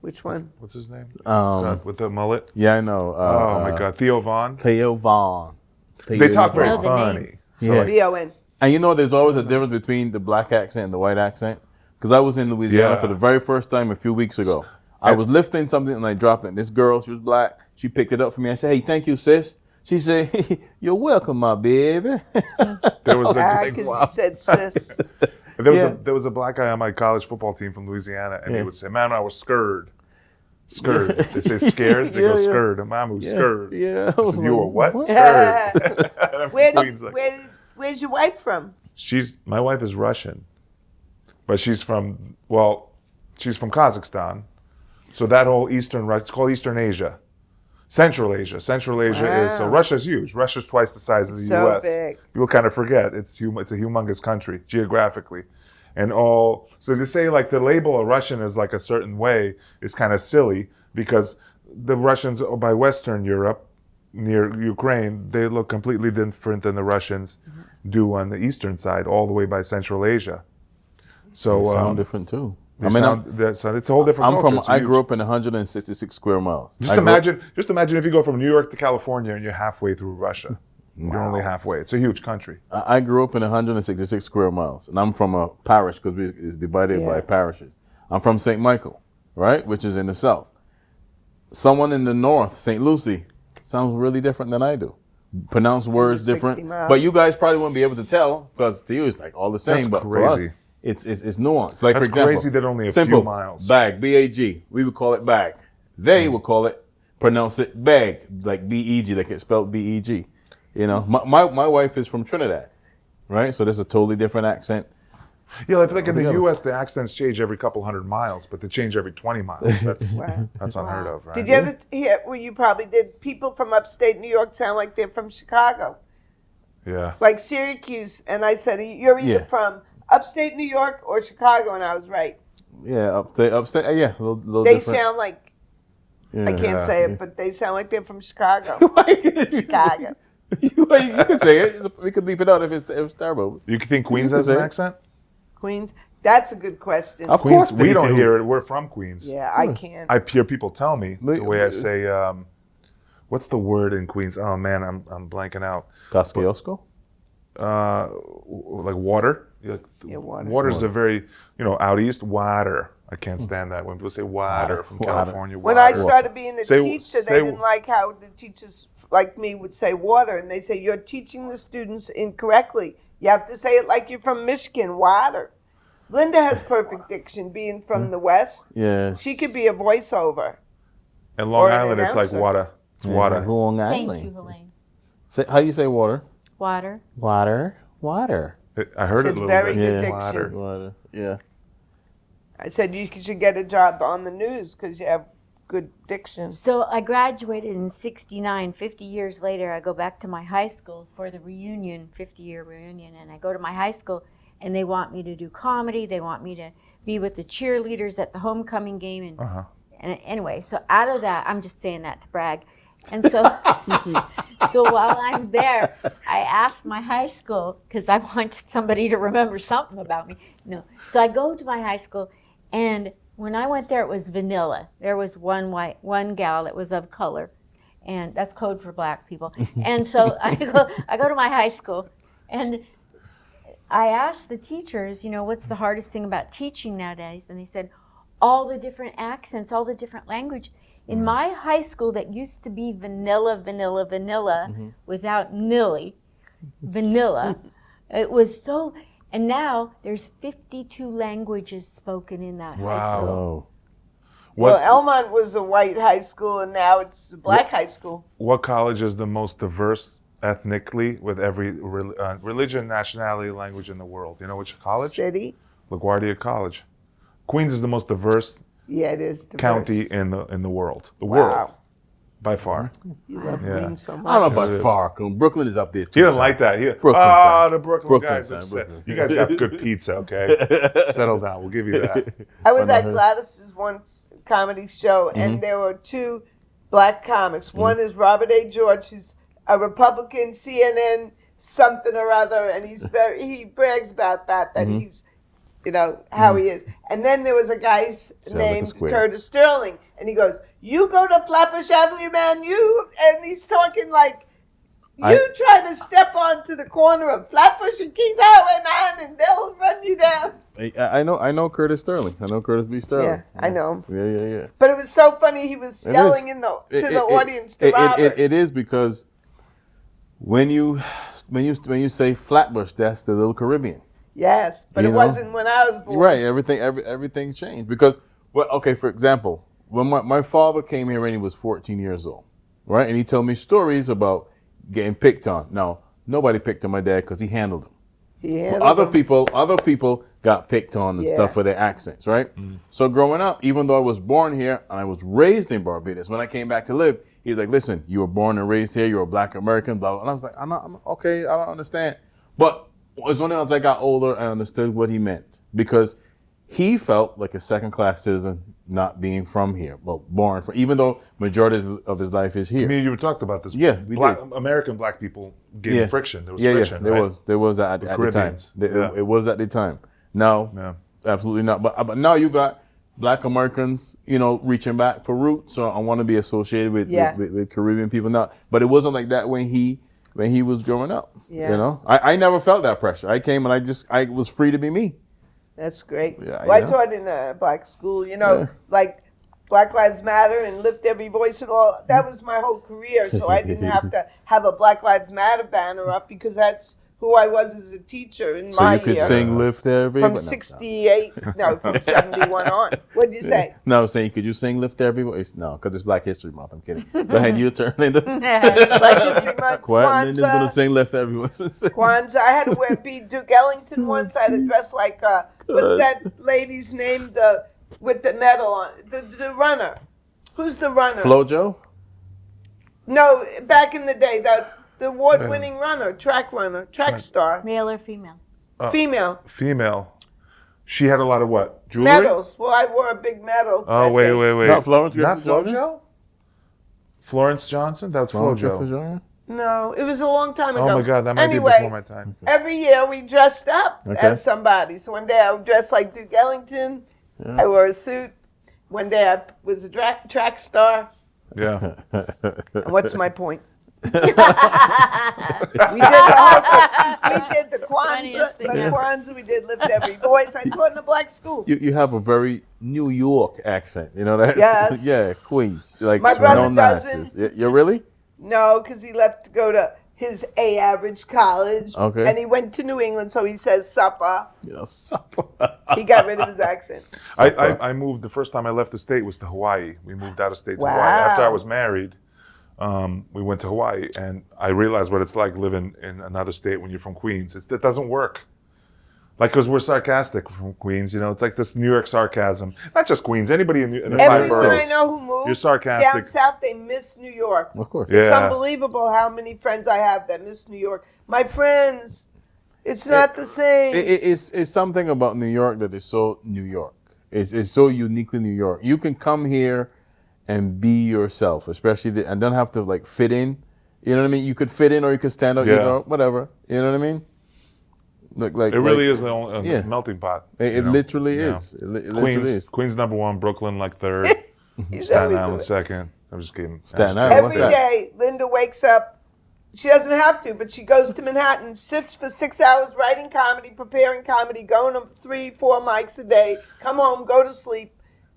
Speaker 3: Which one?
Speaker 2: What's his name?
Speaker 1: Um,
Speaker 2: With the mullet.
Speaker 1: Yeah, I know.
Speaker 2: Oh my God, Theo Vaughn.
Speaker 1: Theo Vaughn.
Speaker 2: They talk very
Speaker 4: know the
Speaker 2: funny. So
Speaker 1: Yeah.
Speaker 2: like,
Speaker 3: B-O-N.
Speaker 1: And you know, there's always a difference between the black accent and the white accent. Because I was in Louisiana
Speaker 2: Yeah.
Speaker 1: for the very first time a few weeks ago. I was lifting something and I dropped it. This girl, she was black. She picked it up for me. I said, "Hey, thank you, sis." She said, "You're welcome, my baby."
Speaker 2: there was
Speaker 3: Because you said sis.
Speaker 2: there was a black guy on my college football team from Louisiana, and he
Speaker 1: Yeah.
Speaker 2: would say, "Man, I was scared." Scared. They say scared. They go
Speaker 1: Yeah, yeah.
Speaker 2: scared. And Mom was scared.
Speaker 1: Yeah.
Speaker 2: I said, "You were what?"
Speaker 1: What?
Speaker 2: Scared. I'm
Speaker 3: Where
Speaker 2: from
Speaker 3: did,
Speaker 2: Queens, like-
Speaker 3: where's your wife from?
Speaker 2: My wife is Russian, but she's from Kazakhstan. So that whole it's called Eastern Asia. Central Asia is, so
Speaker 3: Wow.
Speaker 2: Russia's huge. Russia's twice the size of the
Speaker 3: So
Speaker 2: U.S.
Speaker 3: big.
Speaker 2: People kind of forget it's a humongous country geographically. So to say like to label a Russian as like a certain way is kind of silly because the Russians by Western Europe, near Ukraine, they look completely different than the Russians do on the eastern side, all the way by Central Asia. So
Speaker 1: They sound different too.
Speaker 2: I mean, it's a whole different
Speaker 1: I'm
Speaker 2: culture.
Speaker 1: from.
Speaker 2: It's
Speaker 1: I
Speaker 2: huge.
Speaker 1: grew up in 166 square miles.
Speaker 2: Just imagine if you go from New York to California and you're halfway through Russia. You're only halfway. It's a huge country.
Speaker 1: I grew up in 166 square miles, and I'm from a parish because it's divided by parishes. I'm from St. Michael, right, which is in the south. Someone in the north, St. Lucie, sounds really different than I do. Pronounce words
Speaker 3: 60
Speaker 1: different,
Speaker 3: miles.
Speaker 1: but you guys probably wouldn't be able to tell because to you it's like all the same.
Speaker 2: That's
Speaker 1: but for us,
Speaker 2: crazy.
Speaker 1: it's nuanced. Like
Speaker 2: That's
Speaker 1: for example,
Speaker 2: crazy that only a
Speaker 1: simple,
Speaker 2: few miles.
Speaker 1: Bag, B-A-G. We would call it bag. They would call it, pronounce it bag, like B-E-G, like it's spelled B-E-G. You know, my wife is from Trinidad, right? So there's a totally different accent.
Speaker 2: Yeah, like in the
Speaker 1: Altogether.
Speaker 2: U.S., the accents change every couple hundred miles, but they change every 20 miles. That's unheard of, right?
Speaker 3: Did you ever hear, well, you probably did, people from upstate New York sound like they're from Chicago,
Speaker 2: Yeah.
Speaker 3: like Syracuse. And I said, you're either
Speaker 1: Yeah.
Speaker 3: from upstate New York or Chicago, and I was right.
Speaker 1: Yeah, upstate. Yeah, a little
Speaker 3: They
Speaker 1: different.
Speaker 3: sound like, I
Speaker 1: Yeah.
Speaker 3: can't say it, but they sound like they're from Chicago. Chicago.
Speaker 1: You can say it. We could leave it out if it's terrible.
Speaker 2: You think Queens has an accent?
Speaker 3: Queens? That's a good question.
Speaker 1: Of
Speaker 2: Queens,
Speaker 1: course
Speaker 2: we
Speaker 1: they
Speaker 2: don't
Speaker 1: do.
Speaker 2: hear it. We're from Queens.
Speaker 3: Yeah, I can't.
Speaker 2: I hear people tell me the way I
Speaker 1: Wait.
Speaker 2: say, what's the word in Queens? Oh man, I'm blanking out.
Speaker 1: Kosciuszko?
Speaker 2: Like water. Like,
Speaker 3: water.
Speaker 2: Water's a very, out east, water. I can't stand that when people say water from
Speaker 1: Water.
Speaker 2: California.
Speaker 3: When
Speaker 2: water.
Speaker 3: I started being a
Speaker 2: Say-
Speaker 3: teacher, they
Speaker 2: say-
Speaker 3: didn't like how the teachers like me would say water, and they say you're teaching the students incorrectly. You have to say it like you're from Michigan, water. Linda has perfect diction, being from the West.
Speaker 1: Yeah.
Speaker 3: She could be a voiceover.
Speaker 2: In Long
Speaker 3: or an
Speaker 2: Island, it's like
Speaker 3: announcer.
Speaker 2: water. It's water.
Speaker 1: Long
Speaker 4: Thank you,
Speaker 1: Island.
Speaker 4: Helaine.
Speaker 1: How do you say water?
Speaker 4: Water.
Speaker 1: Water. Water.
Speaker 2: I heard
Speaker 3: She
Speaker 2: it
Speaker 3: has
Speaker 2: a little
Speaker 3: very
Speaker 2: bit.
Speaker 3: good
Speaker 1: Yeah.
Speaker 3: diction.
Speaker 1: Water. Yeah.
Speaker 3: I said you should get a job on the news because you have good diction.
Speaker 4: So I graduated in 69. 50 years later, I go back to my high school for the reunion, 50-year reunion, and I go to my high school, and they want me to do comedy. They want me to be with the cheerleaders at the homecoming game. And anyway, so out of that, I'm just saying that to brag. And so, so while I'm there, I asked my high school, because I wanted somebody to remember something about me. No. So I go to my high school, and when I went there, it was vanilla. There was one gal that was of color, and that's code for black people. And so I go to my high school, and I asked the teachers, what's the hardest thing about teaching nowadays? And they said, all the different accents, all the different language. In my high school that used to be vanilla, without nilly, vanilla, it was so, and now there's 52 languages spoken in that high school.
Speaker 1: Oh.
Speaker 3: Well,
Speaker 2: What,
Speaker 3: Elmont was a white high school, and now it's a black high school.
Speaker 2: what college is the most diverse ethnically with every religion, nationality, language in the world? You know which college?
Speaker 3: City?
Speaker 2: LaGuardia College. Queens is the most diverse
Speaker 3: Yeah, it is. diverse.
Speaker 2: county in the world. The
Speaker 3: Wow.
Speaker 2: world. By far.
Speaker 3: You love
Speaker 2: Yeah.
Speaker 3: Queens so much.
Speaker 1: I don't know
Speaker 2: It
Speaker 1: about
Speaker 2: is.
Speaker 1: far. Brooklyn is up there too.
Speaker 2: He doesn't
Speaker 1: son.
Speaker 2: like that.
Speaker 1: Brooklyn side.
Speaker 2: The Brooklyn,
Speaker 1: Brooklyn
Speaker 2: guys
Speaker 1: side,
Speaker 2: upset.
Speaker 1: Brooklyn
Speaker 2: You guys got good pizza, okay? Settle down. We'll give you that.
Speaker 3: I was at
Speaker 1: Wonderful.
Speaker 3: Gladys's once comedy show, and there were two black comics. One is Robert A. George, who's a Republican, CNN something or other, and he brags about that he's, how he is. And then there was a guy
Speaker 1: like a
Speaker 3: named
Speaker 1: square.
Speaker 3: Curtis Sterling, and he goes, "You go to Flatbush Avenue, man, and he's talking like, you try to step onto the corner of Flatbush and Kings Highway, man, and they'll run you down."
Speaker 1: I know Curtis Sterling. I know Curtis B. Sterling.
Speaker 3: Yeah, I know him.
Speaker 1: Yeah.
Speaker 3: But it was so funny. He was
Speaker 1: It
Speaker 3: yelling
Speaker 1: is.
Speaker 3: to the audience to
Speaker 1: It
Speaker 3: Robert.
Speaker 1: it is because when you say Flatbush, that's the little Caribbean.
Speaker 3: Yes, but
Speaker 1: You
Speaker 3: it
Speaker 1: know?
Speaker 3: wasn't when I was born.
Speaker 1: You're right. Everything changed because for example, when my father came here when he was 14 years old, right, and he told me stories about getting picked on. Now nobody picked on my dad because he handled them.
Speaker 3: Yeah,
Speaker 1: Other people got picked on and stuff for their accents, right? So growing up, even though I was born here and I was raised in Barbados, when I came back to live, he was like, "Listen, you were born and raised here. You're a Black American." Blah, blah. And I was like, I'm okay. I don't understand. But it's only as I got older I understood what he meant because he felt like a second-class citizen not being from here, well, born from, even though majority of his life is here.
Speaker 2: Me and you talked about this.
Speaker 1: Yeah, we did.
Speaker 2: American black people getting friction. There was
Speaker 1: Yeah,
Speaker 2: friction,
Speaker 1: there
Speaker 2: right?
Speaker 1: was. There was at the time.
Speaker 2: Caribbeans.
Speaker 1: It was at the time. Now,
Speaker 2: Yeah.
Speaker 1: absolutely not. But now you got Black Americans, reaching back for roots. So I want to be associated with Caribbean people now. But it wasn't like that when he was growing up.
Speaker 3: Yeah.
Speaker 1: I never felt that pressure. I came and I was free to be me.
Speaker 3: That's great.
Speaker 1: Yeah,
Speaker 3: Well, I
Speaker 1: yeah.
Speaker 3: taught in a black school,
Speaker 1: Yeah.
Speaker 3: like Black Lives Matter and Lift Every Voice and all. That was my whole career, so I didn't have to have a Black Lives Matter banner up because that's who I was as a teacher in
Speaker 1: So
Speaker 3: my
Speaker 1: you could
Speaker 3: year.
Speaker 1: sing Lift Every
Speaker 3: From
Speaker 1: Voice.
Speaker 3: 68, from 71 on. What'd you say?
Speaker 1: No, I was saying, could you sing Lift Every Voice? No, because it's Black History Month. I'm kidding. Go ahead, your turn, Linda.
Speaker 3: Black History Month,
Speaker 1: Quiet, Linda's going to
Speaker 3: Kwanzaa.
Speaker 1: sing Lift Every Voice.
Speaker 3: Kwanzaa. I had to be Duke Ellington once. I had to dress like, what's that lady's name with the medal on? The runner. Who's the runner?
Speaker 1: Flojo?
Speaker 3: No, back in the day, the award-winning runner, track star.
Speaker 4: Male or female?
Speaker 3: Female.
Speaker 2: Female. She had a lot of what? Jewelry?
Speaker 3: Medals. Well, I wore a big medal.
Speaker 2: Oh,
Speaker 3: that
Speaker 2: wait.
Speaker 3: day.
Speaker 1: Not Florence
Speaker 2: Not
Speaker 1: Griffith Joyner?
Speaker 2: Flojo? Florence Johnson? That's
Speaker 1: Florence
Speaker 2: Flojo.
Speaker 1: Griffith Joyner?
Speaker 3: No, it was a long time ago.
Speaker 2: Oh my God, that might
Speaker 3: anyway,
Speaker 2: be before my time.
Speaker 3: every year we dressed up
Speaker 1: Okay.
Speaker 3: as somebody. So one day I was dressed like Duke Ellington. I wore a suit. One day I was a track star.
Speaker 2: Yeah.
Speaker 3: And what's my point? We did the whole thing. We did the
Speaker 4: Funniest thing ever.
Speaker 3: Kwanzaa. We did Lift Every Voice. I taught in a black school.
Speaker 1: You have a very New York accent, you know that?
Speaker 3: Yes.
Speaker 1: Yeah, Queens. Like
Speaker 3: My brother
Speaker 1: no
Speaker 3: doesn't.
Speaker 1: nonsense. You really?
Speaker 3: No, because he left to go to his A-average college.
Speaker 1: Okay.
Speaker 3: And he went to New England, so he says supper.
Speaker 1: Yes.
Speaker 3: He got rid of his accent.
Speaker 2: I moved, the first time I left the state was to Hawaii. We moved out of state to Hawaii.
Speaker 3: Wow.
Speaker 2: After I was married, we went to Hawaii, and I realized what it's like living in another state when you're from Queens. It doesn't work. Like, because we're sarcastic from Queens, you know, it's like this New York sarcasm. Not just Queens, anybody in the five
Speaker 3: Everyone
Speaker 2: boroughs.
Speaker 3: I know who moved
Speaker 2: You're sarcastic.
Speaker 3: down south, they miss New York.
Speaker 1: Of course.
Speaker 3: It's
Speaker 2: Yeah.
Speaker 3: unbelievable how many friends I have that miss New York. My friends, it's not the same.
Speaker 1: It's something about New York that is so New York. It's so uniquely New York. You can come here and be yourself, especially and don't have to like fit in. You know what I mean? You could fit in or you could stand out,
Speaker 2: Yeah.
Speaker 1: you know, whatever. You know what I mean? Like
Speaker 2: It really is the only
Speaker 1: yeah.
Speaker 2: melting pot.
Speaker 1: It
Speaker 2: you know?
Speaker 1: literally
Speaker 2: Yeah.
Speaker 1: is. It literally is.
Speaker 2: Queens number one, Brooklyn like third,
Speaker 3: He's
Speaker 2: Staten
Speaker 3: always
Speaker 2: Island
Speaker 3: a-
Speaker 2: second. I'm just kidding.
Speaker 1: Staten
Speaker 2: I'm
Speaker 1: Island,
Speaker 2: just
Speaker 3: Every
Speaker 1: what's that?
Speaker 3: day, Linda wakes up. She doesn't have to, but she goes to Manhattan, sits for 6 hours writing comedy, preparing comedy, going to 3-4 mics a day, come home, go to sleep,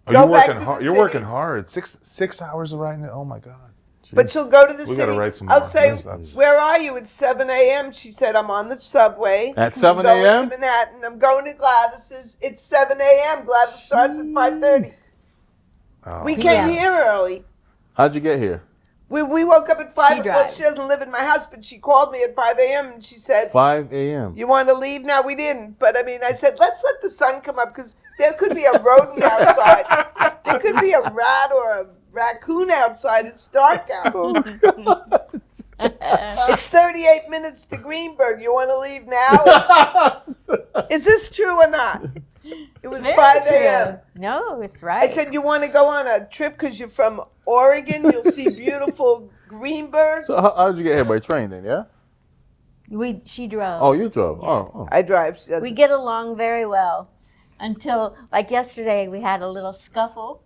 Speaker 2: Oh,
Speaker 3: go
Speaker 2: you're
Speaker 3: back
Speaker 2: working
Speaker 3: to
Speaker 2: hard.
Speaker 3: the
Speaker 2: You're
Speaker 3: city.
Speaker 2: working hard. Six hours of writing it. Oh my God.
Speaker 3: But she'll go to the
Speaker 2: We
Speaker 3: city.
Speaker 2: gotta write some
Speaker 3: I'll
Speaker 2: more.
Speaker 3: say,
Speaker 2: That's-
Speaker 3: "Where are you?" It's 7 a.m. She said, "I'm on the subway."
Speaker 1: At 7
Speaker 3: I'm going
Speaker 1: a.m.?
Speaker 3: to Manhattan. I'm going to Gladys's. It's 7 a.m. Gladys starts at 5:30.
Speaker 2: Oh.
Speaker 3: We came
Speaker 4: Yeah.
Speaker 3: here early.
Speaker 1: How'd you get here?
Speaker 3: We woke up at 5.
Speaker 4: She
Speaker 3: Well,
Speaker 4: drives.
Speaker 3: she doesn't live in my house, but she called me at 5 a.m. and she said,
Speaker 1: 5 a.m.
Speaker 3: "You want to leave now?" We didn't, but I mean, I said, "Let's let the sun come up because there could be a rodent outside. There could be a rat or a raccoon outside. It's dark out. It's 38 minutes to Greenberg. You want to leave now?" Is this true or not? It was 5 a.m.
Speaker 4: No, it's right.
Speaker 3: I said, "You want to go on a trip because you're from Oregon? You'll see beautiful Greenberg."
Speaker 1: So how'd you get here? By train then, yeah?
Speaker 4: She drove.
Speaker 1: Oh, you drove. Oh.
Speaker 3: I drive. She doesn't.
Speaker 4: We get along very well until, like yesterday, we had a little scuffle.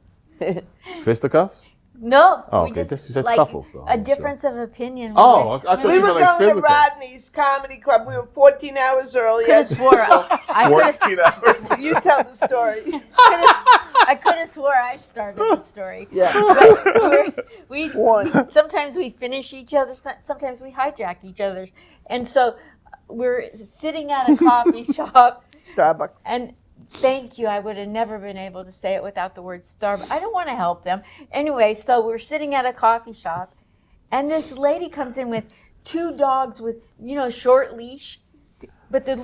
Speaker 1: Fisticuffs?
Speaker 4: No,
Speaker 1: Oh,
Speaker 4: we
Speaker 1: okay.
Speaker 4: just
Speaker 1: This- you said
Speaker 4: like
Speaker 1: scuffle, so
Speaker 4: a
Speaker 1: I'm
Speaker 4: difference of opinion.
Speaker 1: Oh, I thought
Speaker 3: We
Speaker 1: you
Speaker 3: were
Speaker 1: meant like
Speaker 3: going to
Speaker 1: physical.
Speaker 3: Rodney's Comedy Club. We were 14 hours early.
Speaker 4: Could have swore I could have
Speaker 2: 14 hours.
Speaker 3: You tell the story.
Speaker 4: I could have swore I started the story.
Speaker 3: Yeah.
Speaker 4: But we
Speaker 3: One.
Speaker 4: sometimes we finish each other's. Sometimes we hijack each other's, and so we're sitting at a coffee shop.
Speaker 3: Starbucks.
Speaker 4: And thank you. I would have never been able to say it without the word Starbucks. I don't want to help them. Anyway, so we're sitting at a coffee shop, and this lady comes in with 2 dogs with, short leash. But the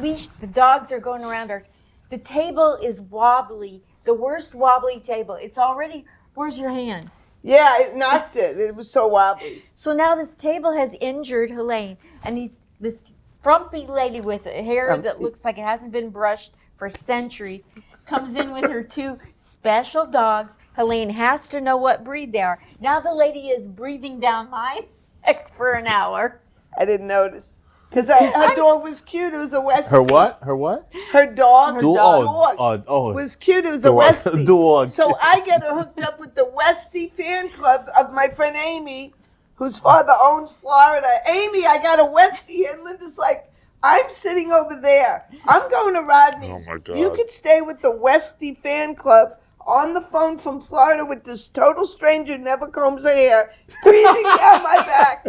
Speaker 4: dogs are going around her. The table is wobbly, the worst wobbly table. It's already, where's your hand?
Speaker 3: Yeah, it knocked it. It was so wobbly.
Speaker 4: So now this table has injured Helaine, and this frumpy lady with hair that looks like it hasn't been brushed for centuries comes in with her 2 special dogs. Helaine has to know what breed they are. Now the lady is breathing down my neck for an hour.
Speaker 3: I didn't notice. Because her dog was cute. It was a Westie.
Speaker 1: Her what? Her what?
Speaker 3: Her dog,
Speaker 1: Dog.
Speaker 3: was cute. It was a
Speaker 1: Dog.
Speaker 3: Westie.
Speaker 1: Dog.
Speaker 3: So I get her hooked up with the Westie fan club of my friend Amy, whose father owns Florida. Amy, I got a Westie. And Linda's like, "I'm sitting over there. I'm going to Rodney's.
Speaker 2: Oh, my God.
Speaker 3: You could stay with the Westie fan club on the phone from Florida with this total stranger who never combs her hair, breathing down my back."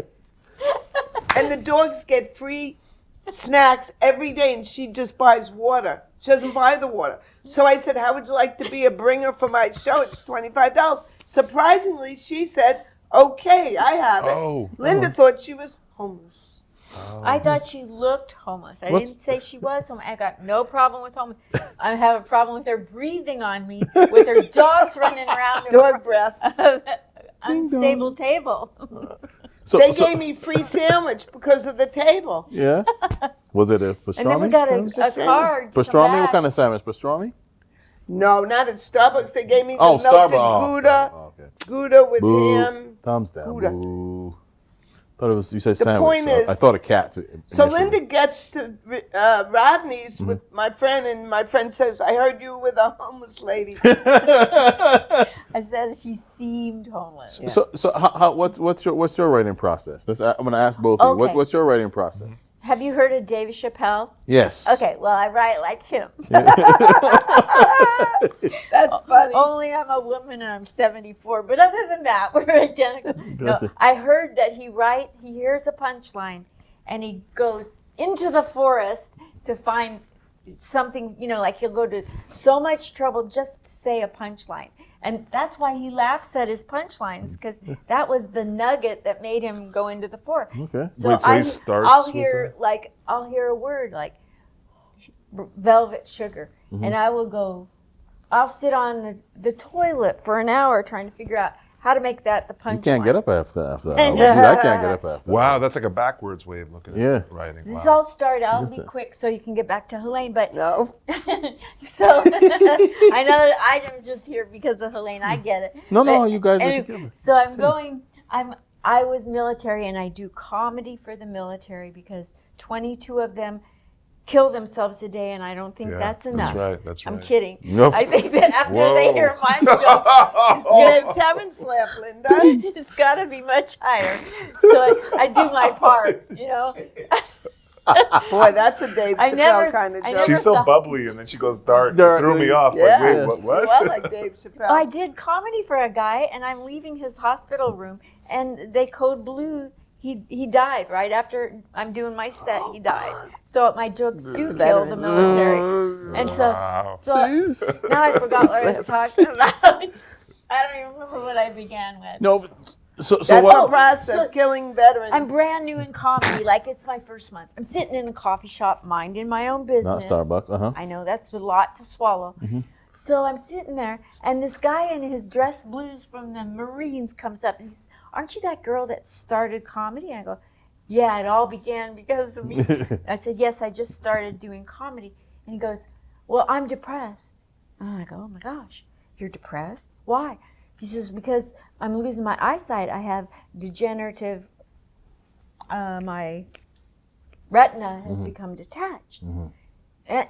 Speaker 3: And the dogs get free snacks every day, and she just buys water. She doesn't buy the water. So I said, "How would you like to be a bringer for my show? It's $25. Surprisingly, she said, "Okay, I have it."
Speaker 2: Oh.
Speaker 3: Linda thought she was homeless.
Speaker 4: I thought she looked homeless. I
Speaker 1: What's-
Speaker 4: didn't say she was homeless. I got no problem with homeless. I have a problem with her breathing on me, with her dogs running around
Speaker 3: Dog breath.
Speaker 4: an unstable table.
Speaker 3: They gave me free sandwich because of the table.
Speaker 1: Yeah. Was it a pastrami?
Speaker 4: And then we got a card. to come
Speaker 1: Pastrami? What
Speaker 4: back.
Speaker 1: kind of sandwich? Pastrami?
Speaker 3: No, not at Starbucks. They gave me the
Speaker 1: Oh,
Speaker 3: melted
Speaker 1: Starbucks.
Speaker 3: Gouda,
Speaker 1: Oh, okay.
Speaker 3: Gouda with
Speaker 1: Boo.
Speaker 3: ham.
Speaker 1: Thumbs down.
Speaker 3: Gouda.
Speaker 1: Boo. Thought it was. You said
Speaker 3: The
Speaker 1: sandwich.
Speaker 3: point
Speaker 1: so
Speaker 3: is-
Speaker 1: I thought a cat.
Speaker 3: So
Speaker 1: initially.
Speaker 3: Linda gets to Rodney's
Speaker 1: Mm-hmm.
Speaker 3: with my friend, and my friend says, "I heard you with a homeless lady."
Speaker 4: I said she seemed homeless.
Speaker 1: So what's your writing process? I'm going to ask both of you.
Speaker 4: Okay.
Speaker 1: What's your writing process?
Speaker 4: Have you heard of Dave Chappelle?
Speaker 1: Yes.
Speaker 4: Okay, well, I write like him.
Speaker 3: That's funny.
Speaker 4: Only I'm a woman and I'm 74. But other than that, we're identical. No,
Speaker 1: That's it.
Speaker 4: I heard that he hears a punchline, and he goes into the forest to find something, like he'll go to so much trouble just to say a punchline. And that's why he laughs at his punchlines, because that was the nugget that made him go into the forest.
Speaker 1: Okay.
Speaker 4: So
Speaker 2: Wait, so he starts
Speaker 4: I'll
Speaker 2: with
Speaker 4: hear a word like velvet sugar,
Speaker 1: Mm-hmm.
Speaker 4: and I'll sit on the toilet for an hour trying to figure out how to make that the punchline.
Speaker 1: You can't get up after that. I can't get up after.
Speaker 2: Wow, that's like a backwards way of looking
Speaker 1: Yeah.
Speaker 2: at writing.
Speaker 4: This
Speaker 2: Wow.
Speaker 4: all started. I'll be quick so you can get back to Helaine. But
Speaker 3: No.
Speaker 4: so I know that I'm just here because of Helaine. I get it.
Speaker 1: No,
Speaker 4: But
Speaker 1: you guys are
Speaker 4: anyway,
Speaker 1: together.
Speaker 4: So I was military, and I do comedy for the military because 22 of them kill themselves a day, and I don't think
Speaker 2: Yeah,
Speaker 4: that's enough.
Speaker 2: That's right.
Speaker 4: I'm kidding.
Speaker 1: Nope.
Speaker 4: I think that after
Speaker 2: Whoa.
Speaker 4: they hear my joke,
Speaker 3: James haven't slept, Linda.
Speaker 4: it's got to be much higher. So I do my part,
Speaker 3: Boy, that's a Dave
Speaker 4: I
Speaker 3: Chappelle
Speaker 4: never-
Speaker 3: kind of
Speaker 4: I
Speaker 3: joke.
Speaker 4: never-
Speaker 2: She's so
Speaker 4: Stop.
Speaker 2: bubbly, and then she goes dark. It
Speaker 1: Dark.
Speaker 2: threw me off.
Speaker 3: Yeah.
Speaker 2: Like, wait, what?
Speaker 3: Well, like Dave Chappelle.
Speaker 4: I did comedy for a guy, and I'm leaving his hospital room, and they code blue. He died right after I'm doing my set. He died. So my jokes do kill the military, and
Speaker 2: Wow.
Speaker 4: so now I forgot what I was talking about. I don't even remember what I began with.
Speaker 1: No. But, so
Speaker 3: That's
Speaker 1: what?
Speaker 3: a process,
Speaker 4: so-
Speaker 3: killing veterans.
Speaker 4: I'm brand new in comedy, like it's my first month. I'm sitting in a coffee shop, minding my own business.
Speaker 1: Not Starbucks.
Speaker 4: I know that's a lot to swallow. So I'm sitting there, and this guy in his dress blues from the Marines comes up, and he's, "Aren't you that girl that started comedy?" And I go, "Yeah, it all began because of me." I said, "Yes, I just started doing comedy." And he goes, "Well, I'm depressed." And I go, "Oh my gosh, you're depressed? Why?" He says, "Because I'm losing my eyesight. I have degenerative, my retina has become detached." And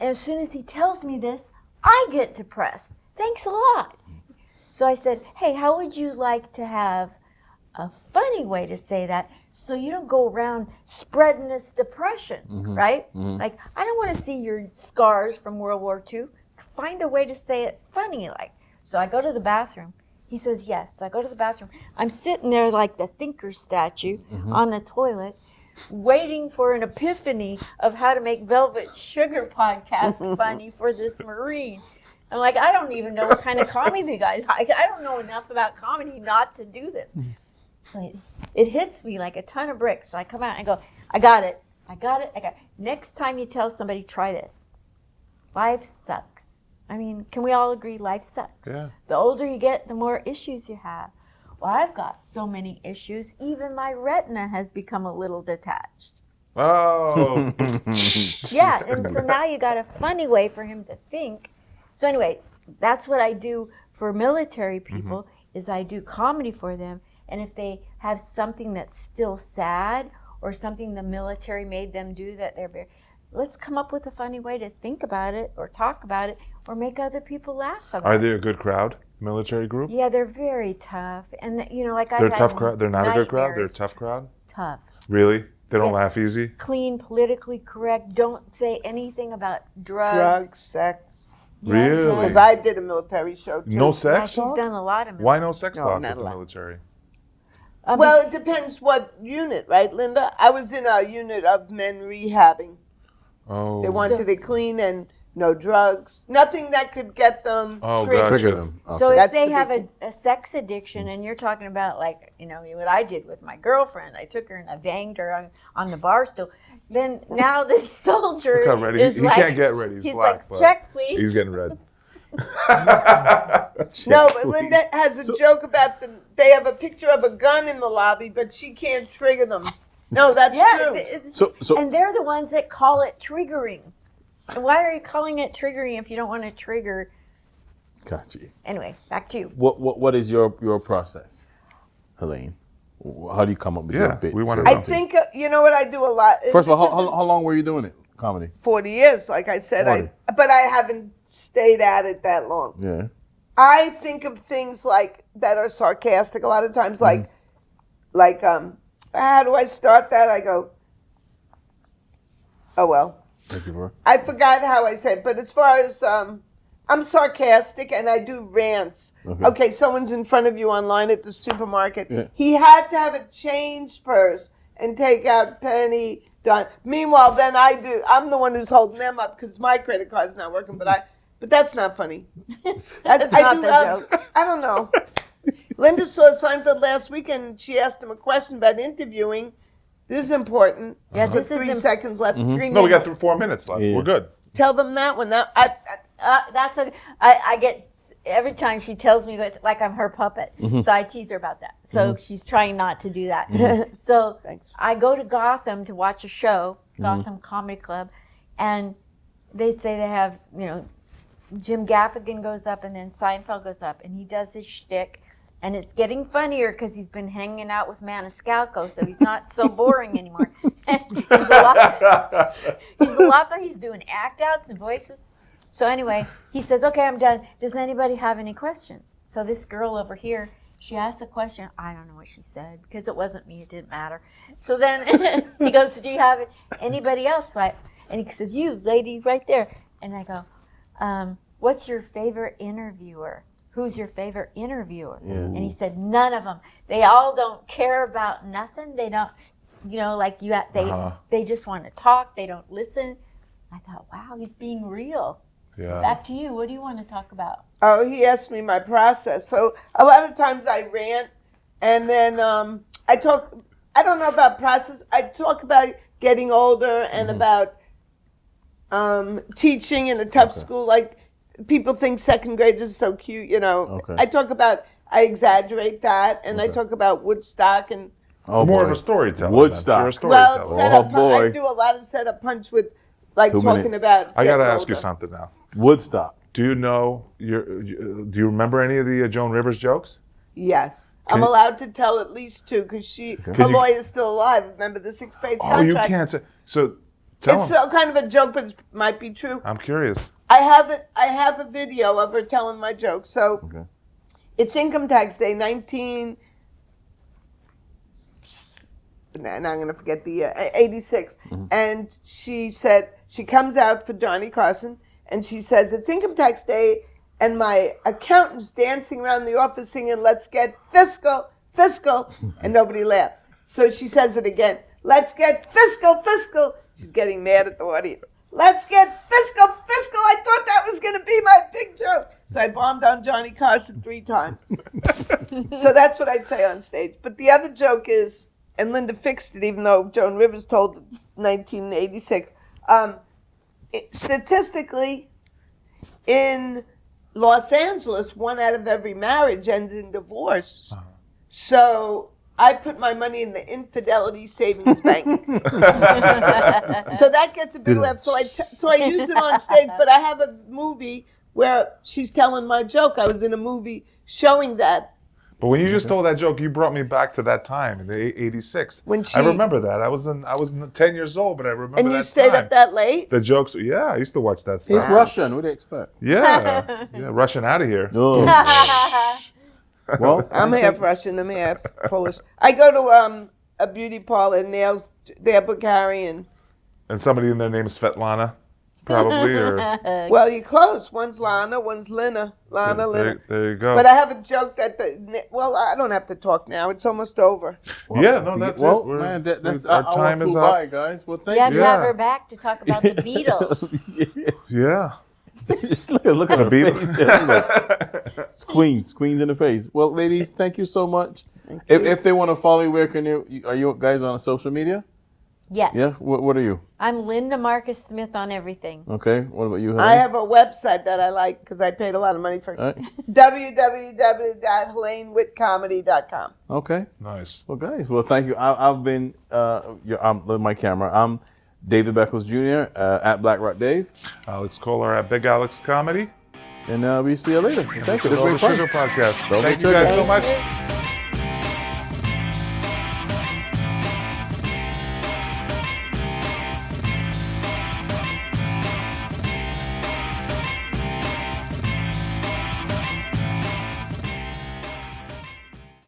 Speaker 4: as soon as he tells me this, I get depressed. Thanks a lot. So I said, "Hey, how would you like to have a funny way to say that so you don't go around spreading this depression, right? Like, I don't want to see your scars from World War II. Find a way to say it funny like." So I go to the bathroom. He says, "Yes." So I go to the bathroom. I'm sitting there like the thinker statue on the toilet, waiting for an epiphany of how to make Velvet Sugar podcast funny for this Marine. I'm like, I don't even know what kind of comedy the guys. I don't know enough about comedy not to do this. So it hits me like a ton of bricks. So I come out and I go, I got it. Next time you tell somebody, try this. Life sucks. I mean, can we all agree life sucks?
Speaker 2: Yeah.
Speaker 4: The older you get, the more issues you have. Well, I've got so many issues, even my retina has become a little detached.
Speaker 2: Oh.
Speaker 4: Yeah, and so now you got a funny way for him to think. So anyway, that's what I do for military people, is I do comedy for them. And if they have something that's still sad or something the military made them do that they're very, let's come up with a funny way to think about it or talk about it or make other people laugh about
Speaker 2: Are
Speaker 4: it.
Speaker 2: they a good crowd? Military group?
Speaker 4: Yeah, they're very tough. And, like I've
Speaker 2: They're a
Speaker 4: had
Speaker 2: tough crowd. They're not a good crowd. They're a
Speaker 4: nightmares.
Speaker 2: tough crowd.
Speaker 4: Tough.
Speaker 2: Really? They don't
Speaker 4: Yeah.
Speaker 2: laugh easy.
Speaker 4: Clean, politically correct. Don't say anything about
Speaker 3: drugs, sex.
Speaker 4: Yeah,
Speaker 2: Really?
Speaker 4: drugs.
Speaker 3: Because I did a military show too.
Speaker 2: No
Speaker 4: Yeah,
Speaker 2: sex
Speaker 4: she's
Speaker 2: talk?
Speaker 4: done a lot of
Speaker 2: Why no sex
Speaker 3: No,
Speaker 2: talk
Speaker 3: not
Speaker 2: with the
Speaker 3: allowed.
Speaker 2: military?
Speaker 3: Well, it depends what unit, right, Linda? I was in a unit of men rehabbing.
Speaker 2: Oh.
Speaker 3: They wanted it clean and no drugs, nothing that could get them.
Speaker 2: Oh,
Speaker 4: triggered.
Speaker 2: gotcha.
Speaker 1: Trigger them.
Speaker 4: So if
Speaker 3: That's
Speaker 4: they
Speaker 3: the
Speaker 4: have
Speaker 3: big
Speaker 4: a sex addiction, and you're talking about like, what I did with my girlfriend, I took her and I banged her on the bar stool. Then now this soldier
Speaker 2: Look how ready.
Speaker 4: is
Speaker 2: He
Speaker 4: like,
Speaker 2: can't get ready. He's black.
Speaker 4: like,
Speaker 2: but
Speaker 4: check please.
Speaker 2: He's getting red.
Speaker 3: No, but Linda has a joke about they have a picture of a gun in the lobby, but she can't trigger them. No, that's true.
Speaker 4: And they're the ones that call it triggering. And why are you calling it triggering if you don't want to trigger?
Speaker 1: Gotcha.
Speaker 4: Anyway, back to you.
Speaker 1: What is your process, Helaine? How do you come up with your bits?
Speaker 2: we want to
Speaker 3: I
Speaker 2: know.
Speaker 3: think, you know what I do a lot?
Speaker 1: First of all, how long were you doing it, comedy?
Speaker 3: 40 years, like I said.
Speaker 1: 40.
Speaker 3: But I haven't stayed at it that long.
Speaker 1: Yeah.
Speaker 3: I think of things like that are sarcastic a lot of times, like how do I start that? I go, oh well.
Speaker 1: Thank you, bro.
Speaker 3: I forgot how I said, but as far as I'm sarcastic and I do rants. Okay, someone's in front of you online at the supermarket.
Speaker 1: Yeah.
Speaker 3: He had to have a change purse and take out penny dime. Meanwhile, then I'm the one who's holding them up because my credit card's not working. But that's not funny. I don't know. Linda saw Seinfeld last weekend and she asked him a question about interviewing. This is important.
Speaker 4: Yeah,
Speaker 3: With 3 seconds left.
Speaker 4: 3 minutes.
Speaker 2: No, we got 4 minutes left.
Speaker 1: Yeah.
Speaker 2: We're good.
Speaker 3: Tell them that one.
Speaker 4: That's I get every time she tells me that like I'm her puppet. So I tease her about that. So she's trying not to do that. So
Speaker 3: Thanks.
Speaker 4: I go to Gotham to watch a show, Gotham Comedy Club, and they say they have, Jim Gaffigan goes up and then Seinfeld goes up and he does his shtick. And it's getting funnier because he's been hanging out with Maniscalco, so he's not so boring anymore. he's a lot fun. He's doing act outs and voices. So anyway, he says, okay, I'm done. Does anybody have any questions? So this girl over here, she asked a question. I don't know what she said because it wasn't me. It didn't matter. So then he goes, do you have anybody else? And he says, you, lady, right there. And I go, what's your favorite interviewer? Who's your favorite interviewer?
Speaker 1: Yeah.
Speaker 4: And he said, none of them. They all don't care about nothing. They don't, they just want to talk. They don't listen. I thought, wow, he's being real.
Speaker 2: Yeah.
Speaker 4: Back to you. What do you want to talk about?
Speaker 3: Oh, he asked me my process. So a lot of times I rant and then I talk, I don't know about process. I talk about getting older and about teaching in a tough school. Like, people think second graders are so cute,
Speaker 1: Okay.
Speaker 3: I talk about, I exaggerate that, and I talk about Woodstock and
Speaker 2: More of a storyteller.
Speaker 1: Woodstock.
Speaker 2: You're a storyteller.
Speaker 3: well, setup.
Speaker 1: boy.
Speaker 3: I do a lot of setup punch with, like
Speaker 1: 2
Speaker 3: talking
Speaker 1: minutes.
Speaker 3: about.
Speaker 2: I got to
Speaker 3: getting
Speaker 2: ask you
Speaker 3: older.
Speaker 2: something now.
Speaker 1: Woodstock.
Speaker 2: Do you know do you remember any of the Joan Rivers jokes?
Speaker 3: Yes, I'm
Speaker 2: you-
Speaker 3: allowed to tell at least 2 because her
Speaker 2: Can you-
Speaker 3: lawyer's still alive. Remember the 6-page
Speaker 2: Oh,
Speaker 3: contract?
Speaker 2: you can't say. So tell
Speaker 3: It's
Speaker 2: him.
Speaker 3: kind of a joke, but it might be true.
Speaker 2: I'm curious.
Speaker 3: I have a video of her telling my joke. So
Speaker 1: Okay.
Speaker 3: it's income tax day, 19. Now I'm going to forget the year, 86. And she said, she comes out for Johnny Carson, and she says, it's income tax day, and my accountant's dancing around the office singing, let's get fiscal, fiscal, and nobody laughed. So she says it again, let's get fiscal, fiscal. She's getting mad at the audience. Let's get fiscal, fiscal. I thought that was going to be my big joke. So I bombed on Johnny Carson 3 times. So that's what I'd say on stage. But the other joke is, and Linda fixed it, even though Joan Rivers told it 1986. Statistically, in Los Angeles, 1 out of every marriage ends in divorce. So I put my money in the infidelity savings bank. So that gets a big laugh. So I use it on stage, but I have a movie where she's telling my joke. I was in a movie showing that.
Speaker 2: But when you just told that joke, you brought me back to that time in the '86.
Speaker 3: When
Speaker 2: I remember that. I was 10 years old, but I remember
Speaker 3: And
Speaker 2: that
Speaker 3: you stayed
Speaker 2: time.
Speaker 3: up that late?
Speaker 2: The jokes, yeah, I used to watch that
Speaker 1: He's
Speaker 2: stuff.
Speaker 1: Russian. What do you expect?
Speaker 2: Yeah, rushing out of here.
Speaker 1: Oh. Well,
Speaker 3: I'm half Russian, I'm half Polish. I go to a beauty parlor and nails, they have Bukhari and,
Speaker 2: And somebody in their name is Svetlana, probably, or
Speaker 3: well, you're close. One's Lana, one's Lina. Lana, Lina.
Speaker 2: there you go.
Speaker 3: But I have a joke that I don't have to talk now. It's almost over.
Speaker 2: Yeah, no, that's it.
Speaker 1: well,
Speaker 2: We're-
Speaker 1: man, that's
Speaker 2: our
Speaker 1: our
Speaker 2: time
Speaker 1: time
Speaker 2: is
Speaker 1: flew
Speaker 2: up.
Speaker 1: by, guys. Well, thank
Speaker 4: You have
Speaker 1: you.
Speaker 4: to have
Speaker 2: Yeah.
Speaker 4: her back to talk about the Beatles.
Speaker 2: Yeah.
Speaker 1: Just look at
Speaker 2: The
Speaker 1: her
Speaker 2: Beatles.
Speaker 1: face. It's Queens in the face. Well, ladies, thank you so much. If they want to follow you, where can you? Are you guys on social media?
Speaker 4: Yes.
Speaker 1: Yeah. What are you?
Speaker 4: I'm Linda Marcus Smith on everything.
Speaker 1: Okay. What about you?
Speaker 3: I
Speaker 1: Helaine?
Speaker 3: have a website that I like because I paid a lot of money for it.
Speaker 1: All right.
Speaker 3: www.HelaineWittComedy.com.
Speaker 1: Okay.
Speaker 2: Nice.
Speaker 1: Well, guys. Well, thank you. I've been. I'm my camera. I'm David Beckles Jr. At Black Rock Dave,
Speaker 2: Alex Kohler at Big Alex Comedy.
Speaker 1: and we see you later. Thank you. This
Speaker 2: Over
Speaker 1: was fun.
Speaker 2: Sugar Podcast.
Speaker 1: Double
Speaker 2: Thank you
Speaker 1: sugar.
Speaker 2: guys so much.